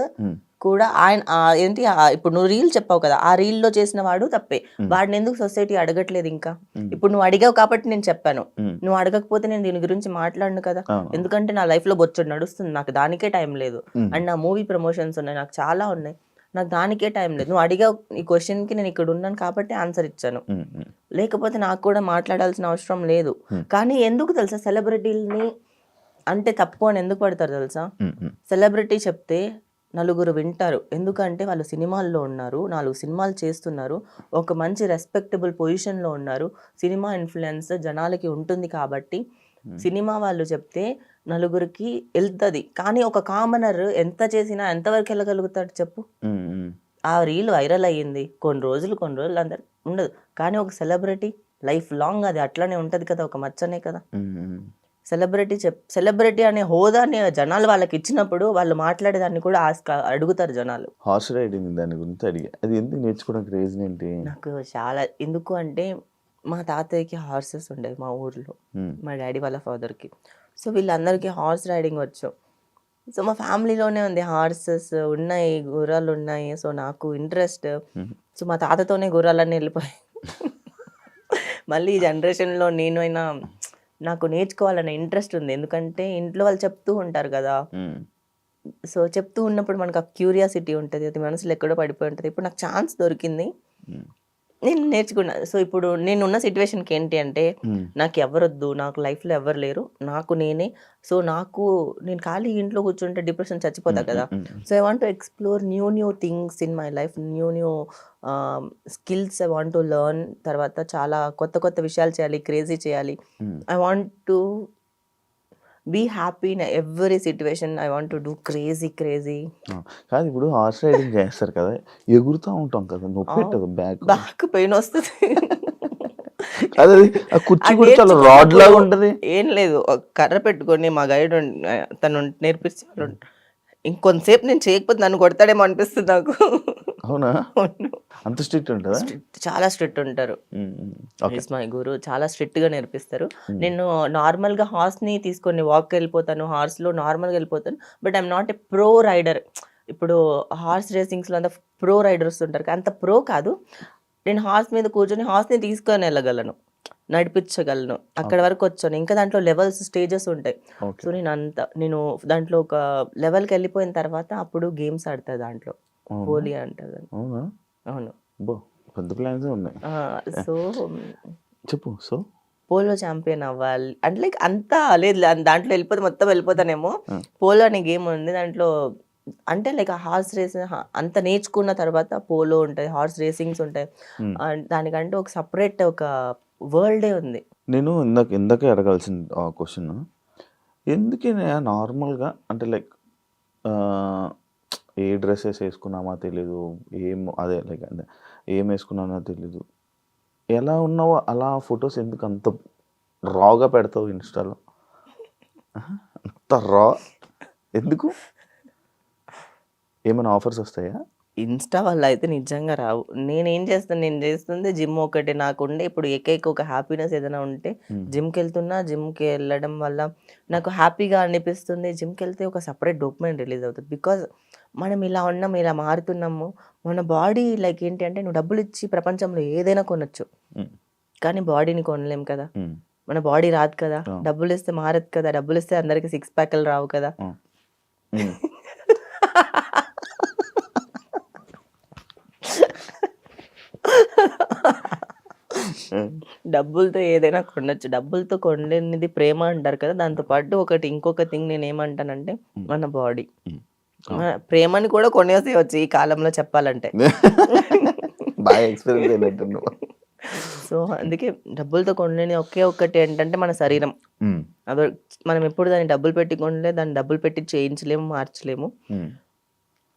కూడా ఆయన ఏంటి ఇప్పుడు నువ్వు రీల్ చెప్పావు కదా, ఆ రీల్ లో చేసిన వాడు తప్పే. వాడిని ఎందుకు సొసైటీ అడగట్లేదు ఇంకా? ఇప్పుడు నువ్వు అడిగావు కాబట్టి నేను చెప్పాను, నువ్వు అడగకపోతే నేను దీని గురించి మాట్లాడను కదా. ఎందుకంటే నా లైఫ్ లో బొచ్చడు నడుస్తుంది, నాకు దానికే టైం లేదు. అండ్ నా మూవీ ప్రమోషన్స్ ఉన్నాయి, నాకు చాలా ఉన్నాయి, నాకు దానికే టైం లేదు. నువ్వు అడిగావు ఈ క్వశ్చన్ కి, నేను ఇక్కడ ఉన్నాను కాబట్టి ఆన్సర్ ఇచ్చాను. లేకపోతే నాకు కూడా మాట్లాడాల్సిన అవసరం లేదు. కానీ ఎందుకు తెలుసా సెలబ్రిటీలని అంటే తప్పు అని ఎందుకు పడతారు తెలుసా? సెలబ్రిటీ చెప్తే నలుగురు వింటారు, ఎందుకంటే వాళ్ళు సినిమాల్లో ఉన్నారు, 4 సినిమాలు చేస్తున్నారు, ఒక మంచి రెస్పెక్టబుల్ పొజిషన్లో ఉన్నారు, సినిమా ఇన్ఫ్లుయెన్స్ జనాలకి ఉంటుంది కాబట్టి సినిమా వాళ్ళు చెప్తే నలుగురికి వెళ్తుంది. కానీ ఒక కామనర్ ఎంత చేసినా ఎంతవరకు వెళ్ళగలుగుతాడు చెప్పు? ఆ రీల్ వైరల్ అయ్యింది, కొన్ని రోజులు అందరు ఉండదు. కానీ ఒక సెలబ్రిటీ లైఫ్ లాంగ్ అది అట్లనే ఉంటుంది కదా, ఒక మచ్చనే కదా. సెలబ్రిటీ అనే హోదాని జనాలు వాళ్ళకి ఇచ్చినప్పుడు వాళ్ళు మాట్లాడేదాన్ని కూడా అడుగుతారు జనాలు. హార్స్ రైడింగ్ దాని గురించి అడిగా, అది ఎందుకు నేర్చుకోవడానికి రీజన్ ఏంటి? నాకు చాలా ఎందుకు అంటే మా తాతయ్యకి హార్సెస్ ఉండేవి మా ఊర్లో, మా డాడీ వాళ్ళ ఫాదర్కి. సో వీళ్ళందరికీ హార్స్ రైడింగ్ వచ్చు. సో మా ఫ్యామిలీలోనే ఉంది, హార్సెస్ ఉన్నాయి, గుర్రాలు ఉన్నాయి. సో నాకు ఇంట్రెస్ట్. సో మా తాతతోనే గుర్రాలన్నీ వెళ్ళిపోయాయి. మళ్ళీ ఈ జనరేషన్లో నేనైనా నాకు నేర్చుకోవాలనే ఇంట్రెస్ట్ ఉంది, ఎందుకంటే ఇంట్లో వాళ్ళు చెప్తూ ఉంటారు కదా. సో చెప్తూ ఉన్నప్పుడు మనకు ఆ క్యూరియాసిటీ ఉంటుంది, అది మనసులో ఎక్కడో పడిపోయి ఉంటుంది. ఇప్పుడు నాకు ఛాన్స్ దొరికింది, నేను నేర్చుకున్నా. సో ఇప్పుడు నేనున్న సిచ్యువేషన్కి ఏంటి అంటే నాకు ఎవరొద్దు, నాకు లైఫ్లో ఎవరు లేరు, నాకు నేనే. సో నేను ఖాళీ ఇంట్లో కూర్చుంటే డిప్రెషన్ చచ్చిపోతా కదా. So I want to explore new things in my life, new skills I want to learn. తర్వాత చాలా కొత్త విషయాలు చేయాలి, క్రేజీ చేయాలి. I want to be happy in every situation. I want to do crazy. కాదు ఇప్పుడు హార్స్ రైడింగ్ చేస్తారు కదా, ఎగురుతూ ఉంటాం కదా, నొప్పి పెట్టదు, బ్యాక్ పెయిన్ వస్తుంది. అది కుర్చీ కూడా చాలా రాడ్ లాగా ఉంటది. ఏం లేదు, ఒక కర్ర పెట్టుకొని మా గైడ్ తను నేర్పించాడు. ఇంకొంతసేపు నేను చేయకపోతే నన్ను కొడతాడేమో అనిపిస్తుంది నాకు. అవునా? అంత స్ట్రిక్ట్ ఉంటుందా? చాలా స్ట్రిక్ట్ ఉంటారు. మై గురు చాలా స్ట్రిక్ట్ గా నేర్పిస్తారు. నేను నార్మల్ గా హార్స్ ని తీసుకొని వాక్ వెళ్ళిపోతాను, హార్స్ లో నార్మల్ గా వెళ్ళిపోతాను. But I'm not a pro rider. ఇప్పుడు హార్స్ రేసింగ్స్ లో అంత ప్రో రైడర్స్ ఉంటారు, అంత ప్రో కాదు. నేను హార్స్ మీద కూర్చొని హార్స్ ని తీసుకొని వెళ్ళగలను, నడిపించగలను, అక్కడ వరకు వచ్చాను. ఇంకా దాంట్లో లెవెల్స్, స్టేజెస్ ఉంటాయి. సో నేను దాంట్లో ఒక లెవెల్కి వెళ్ళిపోయిన తర్వాత అప్పుడు గేమ్స్ ఆడతా దాంట్లో, పోలీ అంటారు. అవును, పెద్ద ప్లాన్స్ ఉన్నాయి. సో చెప్పు. సో పోలో ఛాంపియన్ అవ్వాలి అంటే లైక్ అంతా లేదు, దాంట్లో మొత్తం వెళ్ళిపోతానేమో. పోలో అనే గేమ్ ఉంది దాంట్లో, అంటే లైక్ హార్స్ రేస్ అంత నేర్చుకున్న తర్వాత పోలో ఉంటాయి, హార్స్ రేసింగ్స్ ఉంటాయి. దానికంటే ఒక సపరేట్ ఒక వరల్డే ఉంది. నేను ఇందాకే అడగాల్సిన క్వశ్చన్, ఎందుకని నార్మల్గా అంటే లైక్ ఏ డ్రెస్సెస్ వేసుకున్నామో తెలీదు, అదే లైక్ ఏం వేసుకున్నానో తెలీదు, ఎలా ఉన్నావో అలా ఫొటోస్ ఎందుకు అంత రాగా పెడతావు ఇన్స్టాలో? అంత రా ఎందుకు? ఏమైనా ఆఫర్స్ వస్తాయా? ఇన్స్టా వల్ల అయితే నిజంగా రావు. నేను చేస్తుంది జిమ్ ఒకటే. నాకుండే ఇప్పుడు ఏకైక ఒక హ్యాపీనెస్ ఏదైనా ఉంటే జిమ్‌కి వెళ్ళడం వల్ల నాకు హ్యాపీగా అనిపిస్తుంది. జిమ్‌కెళ్తే ఒక సెపరేట్ డోపమైన్ రిలీజ్ అవుతది. బికాజ్ మనం ఇలా ఉన్నాం, ఇలా మారుతున్నాము. మన బాడీ లైక్ ఏంటి అంటే నువ్వు డబ్బులిచ్చి ప్రపంచంలో ఏదైనా కొనొచ్చు. ఉమ్, కానీ బాడీని కొనలేం కదా! ఉమ్, మన బాడీ రాదు కదా! ఆ, డబ్బులిస్తే మారదు కదా! డబ్బులిస్తే అందరికి సిక్స్ ప్యాక్‌లు రావు కదా! ఆ, ఉమ్. డబ్బులతో ఏదైనా కొనొచ్చు. డబ్బులతో కొనలేనిది ప్రేమ అంటారు కదా! దాంతో పాటు ఇంకొక థింగ్ నేనేమంటానంటే మన బాడీ. ఉమ్. ప్రేమని కూడా కొనేసేయొచ్చు ఈ కాలంలో చెప్పాలంటే. బాగా ఎక్స్పీరియన్స్ అయినట్టున్నావు. సో, అందుకే డబ్బులతో కొనలేని ఒకే ఒక్కటి ఏంటంటే మన శరీరం. ఉమ్, అదో మనం ఎప్పుడు దాన్ని డబ్బులు పెట్టి కొనలే, దాన్ని డబ్బులు పెట్టి చేయించలేము, మార్చలేము. ఉమ్,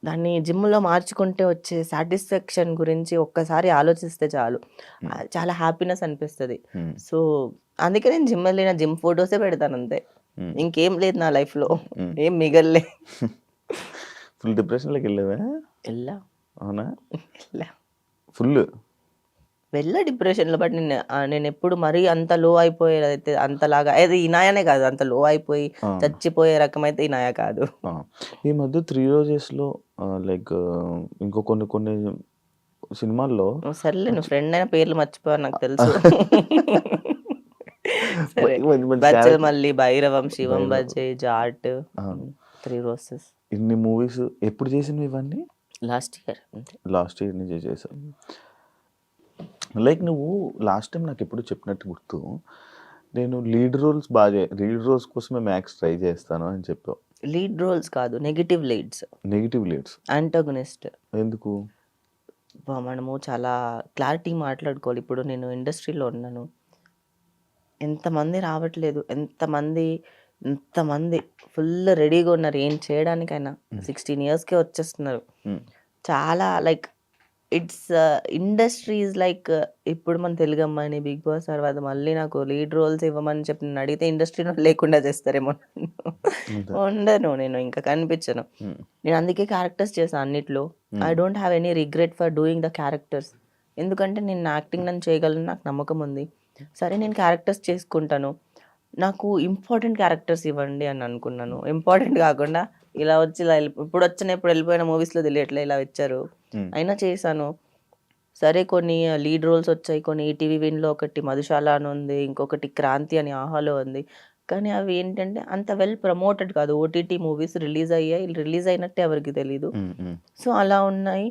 దాన్ని జిమ్‌లో మార్చుకుంటే వచ్చే సాటిస్ఫాక్షన్ గురించి ఒక్కసారి ఆలోచిస్తే చాలు. చాలా హ్యాపీనెస్ అనిపిస్తది. ఉమ్, సో, అందుకే నేను జిమ్ ఫోటోసే పెడతానంతే. ఉమ్, ఇంకేం లేదు నా లైఫ్‌లో. ఉమ్. ఏం మిగల్లే. ఫుల్ డిప్రెషన్లోకి వెళ్ళావా? ఎళ్ళా. అవునా? ఎళ్ళా. ఫుల్ డిప్రెషన్‌లో బట్ నేనెప్పుడు మరీ అంత లో అయిపోయేదైతే అంతలాగా అది ఇనాయనే కాదు. అంత లో అయిపోయి చచ్చిపోయే రకమైతే ఇనాయ కాదు. ఈ మధ్య 3 రోజెస్లో లైక్ ఇంకో కొన్ని కొన్ని సినిమాల్లో సర్లే నువ్వు ఫ్రెండ్ అయిన పేర్లు మర్చిపోయావు నాకు తెలుసు. సరే. మంచి మంచి బచ్చల్ character- మల్లి, భైరవం, శివం భైరవం. బజే, జాట్, అవును. 3 రోజెస్ ఇన్ని మూవీస్ ఎప్పుడు చేసినవి ఇవన్నీ? లాస్ట్ ఇయర్ అంతే. లాస్ట్ ఇయర్ నుంచి చేసావు. లైక్ నువ్వు లాస్ట్ టైం నాకు ఎప్పుడు చెప్పినట్టు గుర్తు, నేను లీడ్ రోల్స్ కోసమే మ్యాక్స్ ట్రై చేస్తాను అని చెప్పావు. లీడ్ రోల్స్ కాదు, negative leads, negative leads antagonist. ఎందుకు? మనము చాలా క్లారిటీ మాట్లాడుకోవాలి. ఇప్పుడు నేను ఇండస్ట్రీలో ఉన్నాను. ఎంతమంది రావట్లేదు, ఎంతమంది ఫుల్ రెడీగా ఉన్నారు ఏం చేయడానికైనా. 16 ఇయర్స్‌కే వచ్చేస్తున్నారు. ఉమ్, చాలా like it's industry is like ఇప్పుడు మన తెలుగు అమ్మాయిని బిగ్ బాస్ తర్వాత మళ్ళీ నాకు లీడ్ రోల్స్ ఇవ్వమని చెప్పి నన్ను అడిగితే ఇండస్ట్రీలో లేకుండా చేస్తారేమో నన్ను. అంతే. ఉండను నేను, ఇంకా కనిపించను. ఉమ్, నేను అందుకే క్యారెక్టర్స్ చేశాను అన్నిట్లో. I don't have any regret for doing the characters. ఎందుకంటే నేను యాక్టింగ్ నన్ను చేయగలను, నాకు నమ్మకం ఉంది. సరే నేను క్యారెక్టర్స్ చేసుకుంటాను. నాకు ఇంపార్టెంట్ క్యారెక్టర్స్ ఇవ్వండి అని అనుకున్నాను. ఇంపార్టెంట్ కాకుండా ఇలా వచ్చి ఇలా ఇప్పుడు వెళ్ళిపోయిన మూవీస్లో తెలియట్లే ఇలా వచ్చారు. ఉమ్, అయినా చేశాను. సరే కొన్ని లీడ్ రోల్స్ వచ్చాయి. కొన్ని ఈటీవీ విన్‌లో ఒకటి 'మధుశాల' అని ఉంది. ఇంకొకటి 'క్రాంతి' అని 'ఆహాలో' ఉంది. కానీ అవి ఏంటంటే అంత వెల్ ప్రమోటెడ్ కాదు. ఓటీటీ మూవీస్ రిలీజ్ అయ్యాయి. రిలీజ్ అయినట్టే ఎవరికీ తెలీదు. ఉమ్, ఉమ్, సో, అలా ఉన్నాయి.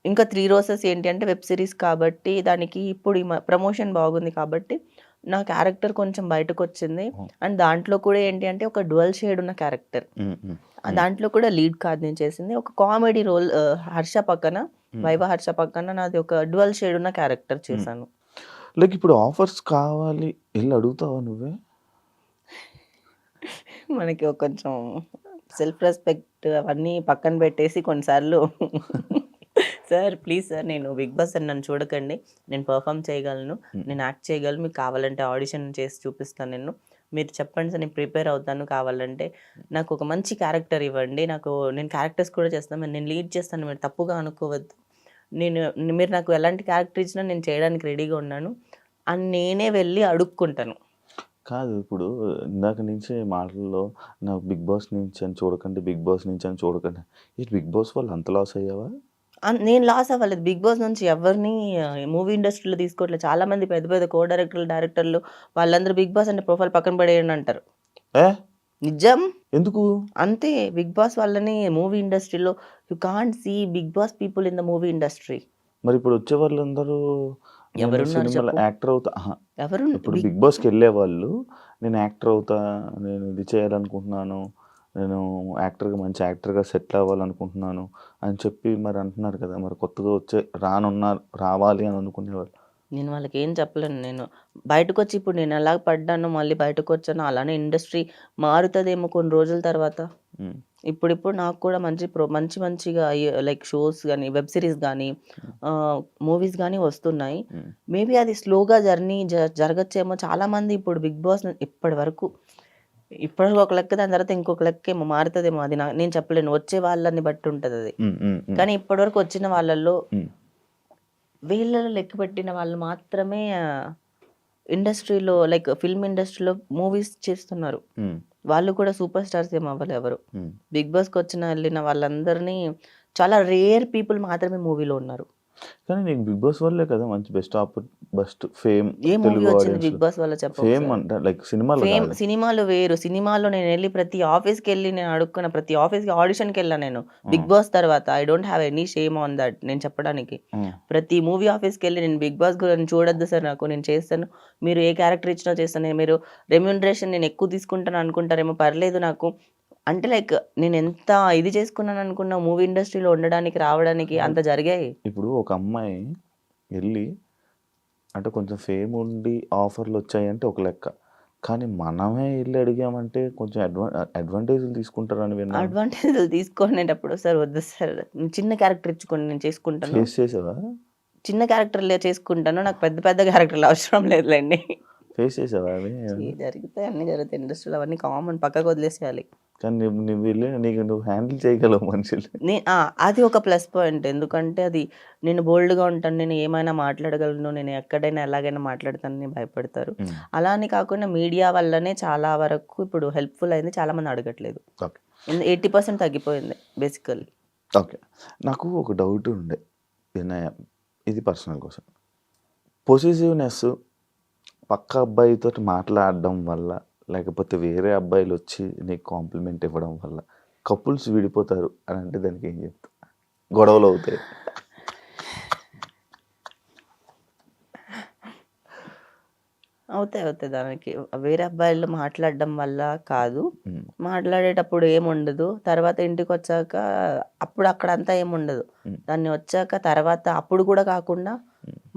ఇంకా 'త్రీ రోజెస్' ఏంటి అంటే వెబ్ సిరీస్ కాబట్టి దానికి ఇప్పుడు ఈ ప్రమోషన్ బాగుంది కాబట్టి నా క్యారెక్టర్ కొంచెం బయటకొచ్చింది. అండ్ దాంట్లో కూడా ఏంటి అంటే ఒక డ్యుయల్ షేడ్ ఉన్న క్యారెక్టర్. ఉమ్, ఉమ్, దాంట్లో కూడా లీడ్ కాదు నేను చేసింది. ఒక కామెడీ రోల్ వైవ హర్ష పక్కన నాది ఒక డ్యుయల్ షేడ్ ఉన్న క్యారెక్టర్ చేశాను. లైక్ ఇప్పుడు ఆఫర్స్ కావాలి వెళ్ళి అడుగుతావా నువ్వే? మనకి కొంచెం సెల్ఫ్ రెస్పెక్ట్ అవన్నీ పక్కన పెట్టేసి కొన్నిసార్లు సార్ ప్లీజ్ సార్ నేను బిగ్ బాస్ అని నన్ను చూడకండి, నేను పర్ఫామ్ చేయగలను, నేను యాక్ట్ చేయగలను, మీకు కావాలంటే ఆడిషన్ చేసి చూపిస్తాను, మీరు చెప్పండి సార్ నేను ప్రిపేర్ అవుతాను, కావాలంటే నాకు ఒక మంచి క్యారెక్టర్ ఇవ్వండి, నేను క్యారెక్టర్స్ కూడా చేస్తాను, నేను లీడ్ చేస్తాను, మీరు తప్పుగా అనుకోవద్దు, మీరు నాకు ఎలాంటి క్యారెక్టర్ ఇచ్చినా నేను చేయడానికి రెడీగా ఉన్నాను అని నేనే వెళ్ళి అడుక్కుంటాను. కాదు ఇప్పుడు ఇందాక నుంచి మాటల్లో నాకు బిగ్ బాస్ నుంచి అని చూడకండి, బిగ్ బాస్ నుంచి అని చూడకండి, ఈ బిగ్ బాస్ వాళ్ళు అంత లాస్ అయ్యావా? నేను లాస్ అవ్వలేదు. బిగ్ బాస్ నుంచి ఎవరిని మూవీ ఇండస్ట్రీలో తీసుకోవట్లేదు. చాలా మంది పెద్ద పెద్ద కో డైరెక్టర్లు వాళ్ళందరూ బిగ్ బాస్ అంటే ప్రొఫైల్ పక్కన పడేయండి అంటారు. నిజం. ఎందుకు? అంతే. బిగ్ బాస్ వాళ్ళని మూవీ ఇండస్ట్రీలో you can't see Bigg Boss people in the movie industry. మరి ఇప్పుడు వచ్చే వాళ్ళందరూ ఎవరున్నారు సినిమాలో చెప్పు? యాక్టర్ అవుతా ఎవరు ఇప్పుడు బిగ్ బాస్కి వెళ్ళే వాళ్ళు నేను యాక్టర్ అవుతా, నేను ఇది చేయాలనుకుంటున్నాను, నేను మంచి యాక్టర్గా సెటిల్ అవ్వాలనుకుంటున్నాను అని చెప్పి మరి అంటున్నారు కదా. మరి కొత్తగా రావాలి అని అనుకునేవాళ్ళు నేను వాళ్ళకి ఏం చెప్పలేను. నేను బయటకు వచ్చి ఇప్పుడు నేను ఎలా పడ్డానో మళ్ళీ బయటకు వచ్చానో అలానే ఇండస్ట్రీ మారుతుందేమో కొన్ని రోజుల తర్వాత. ఉమ్, ఇప్పుడిప్పుడు నాకు కూడా మంచి మంచిగా లైక్ షోస్ కానీ వెబ్ సిరీస్ కానీ మూవీస్ కానీ వస్తున్నాయి. ఉమ్, మేబీ అది స్లోగా జరగచ్చేమో. చాలామంది ఇప్పుడు బిగ్ బాస్ ఇప్పటివరకు ఒక లెక్క, దాని తర్వాత ఇంకొక లెక్క ఏమో మారుతుందేమో. అది నేను చెప్పలేను, వచ్చే వాళ్ళని బట్టి ఉంటుంది అది. ఉమ్, ఉమ్, ఉమ్, కానీ ఇప్పటివరకు వచ్చిన వాళ్ళల్లో ఉమ్, వీళ్ళలో లెక్క పెట్టిన వాళ్ళు మాత్రమే ఇండస్ట్రీలో లైక్ ఫిల్మ్ ఇండస్ట్రీలో మూవీస్ చేస్తున్నారు. ఉమ్, వాళ్ళు కూడా సూపర్ స్టార్స్ ఏం అవ్వరు ఎవరు. ఉమ్. బిగ్ బాస్కి వెళ్ళిన వాళ్ళందరినీ చాలా రేర్ పీపుల్ మాత్రమే మూవీలో ఉన్నారు. కానీ నీకు బిగ్ బాస్ వల్లే కదా మంచి బెస్ట్ ఫేమ్ ఏ మూవీ తెలుగు వచ్చింది ఆడియన్స్ బిగ్ బాస్ వల్ల ఫేమ్ చెప్పు. అంటే లైక్ సినిమాలో ఫేమ్ కాదు. సినిమాలు వేరు. సినిమాలో నేను వెళ్ళి ప్రతి ఆఫీస్కి వెళ్ళి నేను అడుక్కున్న ప్రతి ఆఫీస్కి ఆడిషన్కి వెళ్ళాను నేను బిగ్ బాస్ తర్వాత. I don't have any shame on that నేను చెప్పడానికి. ఉమ్, ప్రతి మూవీ ఆఫీస్కి వెళ్ళి నేను బిగ్ బాస్ గురించి చూడొద్దు సార్, నాకు నేను చేస్తాను, మీరు ఏ క్యారెక్టర్ ఇచ్చినా చేస్తాను, మీరు రెమ్యూనరేషన్ నేను ఎక్కువ తీసుకుంటాను అనుకుంటారేమో, పర్లేదు నాకు అంటే లైక్ నేను ఎంత ఇది చేసుకున్నాను అనుకున్నా మూవీ ఇండస్ట్రీలో ఉండడానికి రావడానికి అంత జరిగాయి. ఇప్పుడు ఒక అమ్మాయి వెళ్ళి అంటే కొంచెం ఫేమ్ ఉండి ఆఫర్లు వచ్చాయంటే ఒక లెక్క, కానీ మనమే వెళ్ళి అడిగామంటే కొంచెం అడ్వాంటేజ్లు తీసుకుంటారని విన్నా. అడ్వాంటేజ్లు తీసుకునేటప్పుడు సార్ వద్దు సార్, చిన్న క్యారెక్టర్ ఇచ్చుకొని నేను చేసుకుంటాను, ఫేస్ చేసావా? చిన్న క్యారెక్టర్లే చేసుకుంటాను, నాకు పెద్ద పెద్ద క్యారెక్టర్లు అవసరం లేదులేండి. ఫేస్ చేసావా అవి? జరుగుతాయి, అన్ని జరుగుతాయి ఇండస్ట్రీలో, అవన్నీ కామన్, పక్కకు వదిలేసేయాలి. కానీ నువ్వు వెళ్ళి నువ్వు హ్యాండిల్ చేయగలవు మనుషులు. అది ఒక ప్లస్ పాయింట్. ఎందుకంటే అది నేను బోల్డ్గా ఉంటాను, నేను ఏమైనా మాట్లాడగలను, నేను ఎక్కడైనా ఎలాగైనా మాట్లాడతానని భయపడతారు. ఉమ్, అలా అని కాకుండా మీడియా వల్లనే చాలా వరకు ఇప్పుడు హెల్ప్ఫుల్ అయింది, చాలా మంది అడగట్లేదు. ఓకే 80% తగ్గిపోయింది బేసికల్లీ. ఓకే. నాకు ఒక డౌట్ ఉండే వినయ, ఇది పర్సనల్ కోసం. పొసెసివ్నెస్ పక్క అబ్బాయితో మాట్లాడడం వల్ల, లేకపోతే వేరే అబ్బాయిలు వచ్చి నీకు కాంప్లిమెంట్ ఇవ్వడం వల్ల కపుల్స్ విడిపోతారు అని అంటే దానికి ఏం చెప్తా? గొడవలు అవుతాయి. అవుతాయి దానికి. వేరే అబ్బాయిలు మాట్లాడడం వల్ల కాదు, ఉమ్, మాట్లాడేటప్పుడు ఏముండదు, తర్వాత ఇంటికి వచ్చాక అప్పుడు అక్కడ అంతా ఏముండదు. ఉమ్, దాన్ని వచ్చాక తర్వాత అప్పుడు కూడా కాకుండా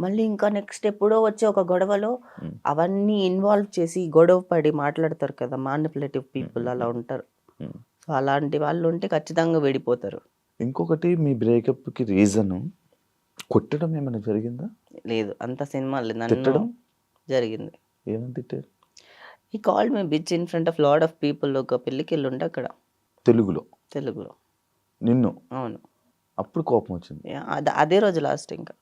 మళ్ళీ ఇంకా నెక్స్ట్ ఎప్పుడో వచ్చే ఒక గొడవలో ఉమ్, అవన్నీ ఇన్వాల్వ్ చేసి గొడవ పడి మాట్లాడతారు కదా, మానిపులేటివ్ పీపుల్ అలా ఉంటారు. ఉమ్. సో అలాంటి వాళ్ళు ఉంటే ఖచ్చితంగా విడిపోతారు. ఇంకొకటి, మీ బ్రేకప్కి రీజను కొట్టడం ఏమైనా జరిగిందా? లేదు, అంత సినిమా లేదు, నన్ను తిట్టడం జరిగింది. ఏమని తిట్టారు? ఈ call me bitch in front of lot of people. ఒక పెళ్ళికి వెళ్ళి ఉంటే అక్కడ తెలుగులో తెలుగులో. నిన్ను? అవును. అప్పుడు కోపం వచ్చింది. అదే రోజు లాస్ట్. ఇంకా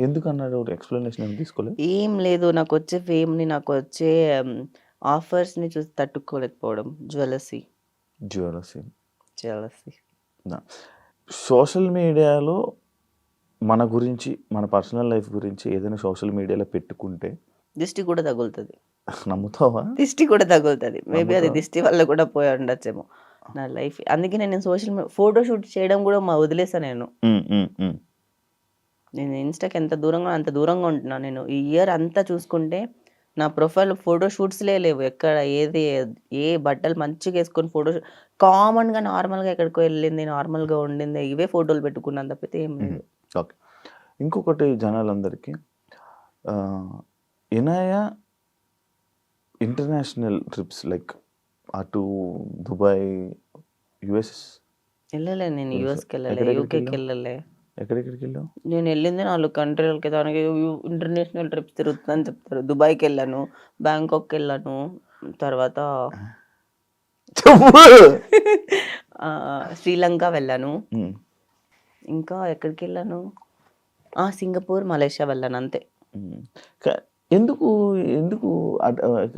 ఎందుకన్నాడు? ఎక్స్ప్లెనేషన్ ఏమి తీసుకోలేదు? ఏం లేదు, నాకు వచ్చే ఫేమ్ని, నాకు వచ్చే ఆఫర్స్ని చూసి తట్టుకోలేకపోవడం. జ్యువెలసీ. సోషల్ మీడియాలో మన గురించి, మన పర్సనల్ లైఫ్ గురించి ఏదైనా సోషల్ మీడియాలో పెట్టుకుంటే దిష్టి కూడా తగులుతుంది. నమ్ముతావా? దిష్టి కూడా తగులుతుంది. మేబీ అది నమ్ముతావా? దిష్టి వల్ల కూడా పోయి ఉండొచ్చేమో నా లైఫ్. అందుకే నేను ఫోటోషూట్ చేయడం కూడా వదిలేసాను నేను. ఉమ్, ఉమ్, ఉమ్, నేను ఇన్స్టాకి ఎంత దూరంగా అంత దూరంగా ఉంటున్నాను. నేను ఈ ఇయర్ అంతా చూసుకుంటే నా ప్రొఫైల్ ఫోటోషూట్స్లే లేవు. ఎక్కడ ఏ బట్టలు మంచిగా వేసుకొని కామన్గా నార్మల్గా ఎక్కడికో వెళ్ళింది, నార్మల్గా ఉండింది, ఇవే ఫోటోలు పెట్టుకున్నాను తప్పితే ఏం లేదు. ఓకే. ఇంకొకటి జనాలందరికీ, ఇనాయ ఇంటర్నేషనల్ ట్రిప్స్ లైక్ అటు దుబాయ్, యుఎస్ వెళ్ళలే, నేను యూఎస్కి వెళ్ళలే, ఎక్కడెక్కడికి యూకేకి వెళ్ళావు? వెళ్ళలే. ఎక్కడెక్కడికి వెళ్ళావు? నేను వెళ్ళింది 4 కంట్రీలకి. దానికి ఇంటర్నేషనల్ ట్రిప్స్ తిరుగుతుందని చెప్తారు. దుబాయ్కి వెళ్ళాను, బ్యాంకాక్కి వెళ్ళాను, తర్వాత శ్రీలంక వెళ్ళాను, ఉమ్, ఇంకా ఎక్కడికి వెళ్ళాను, సింగపూర్, మలేషియా వెళ్ళాను, అంతే. ఉమ్. ఎందుకు ఎందుకు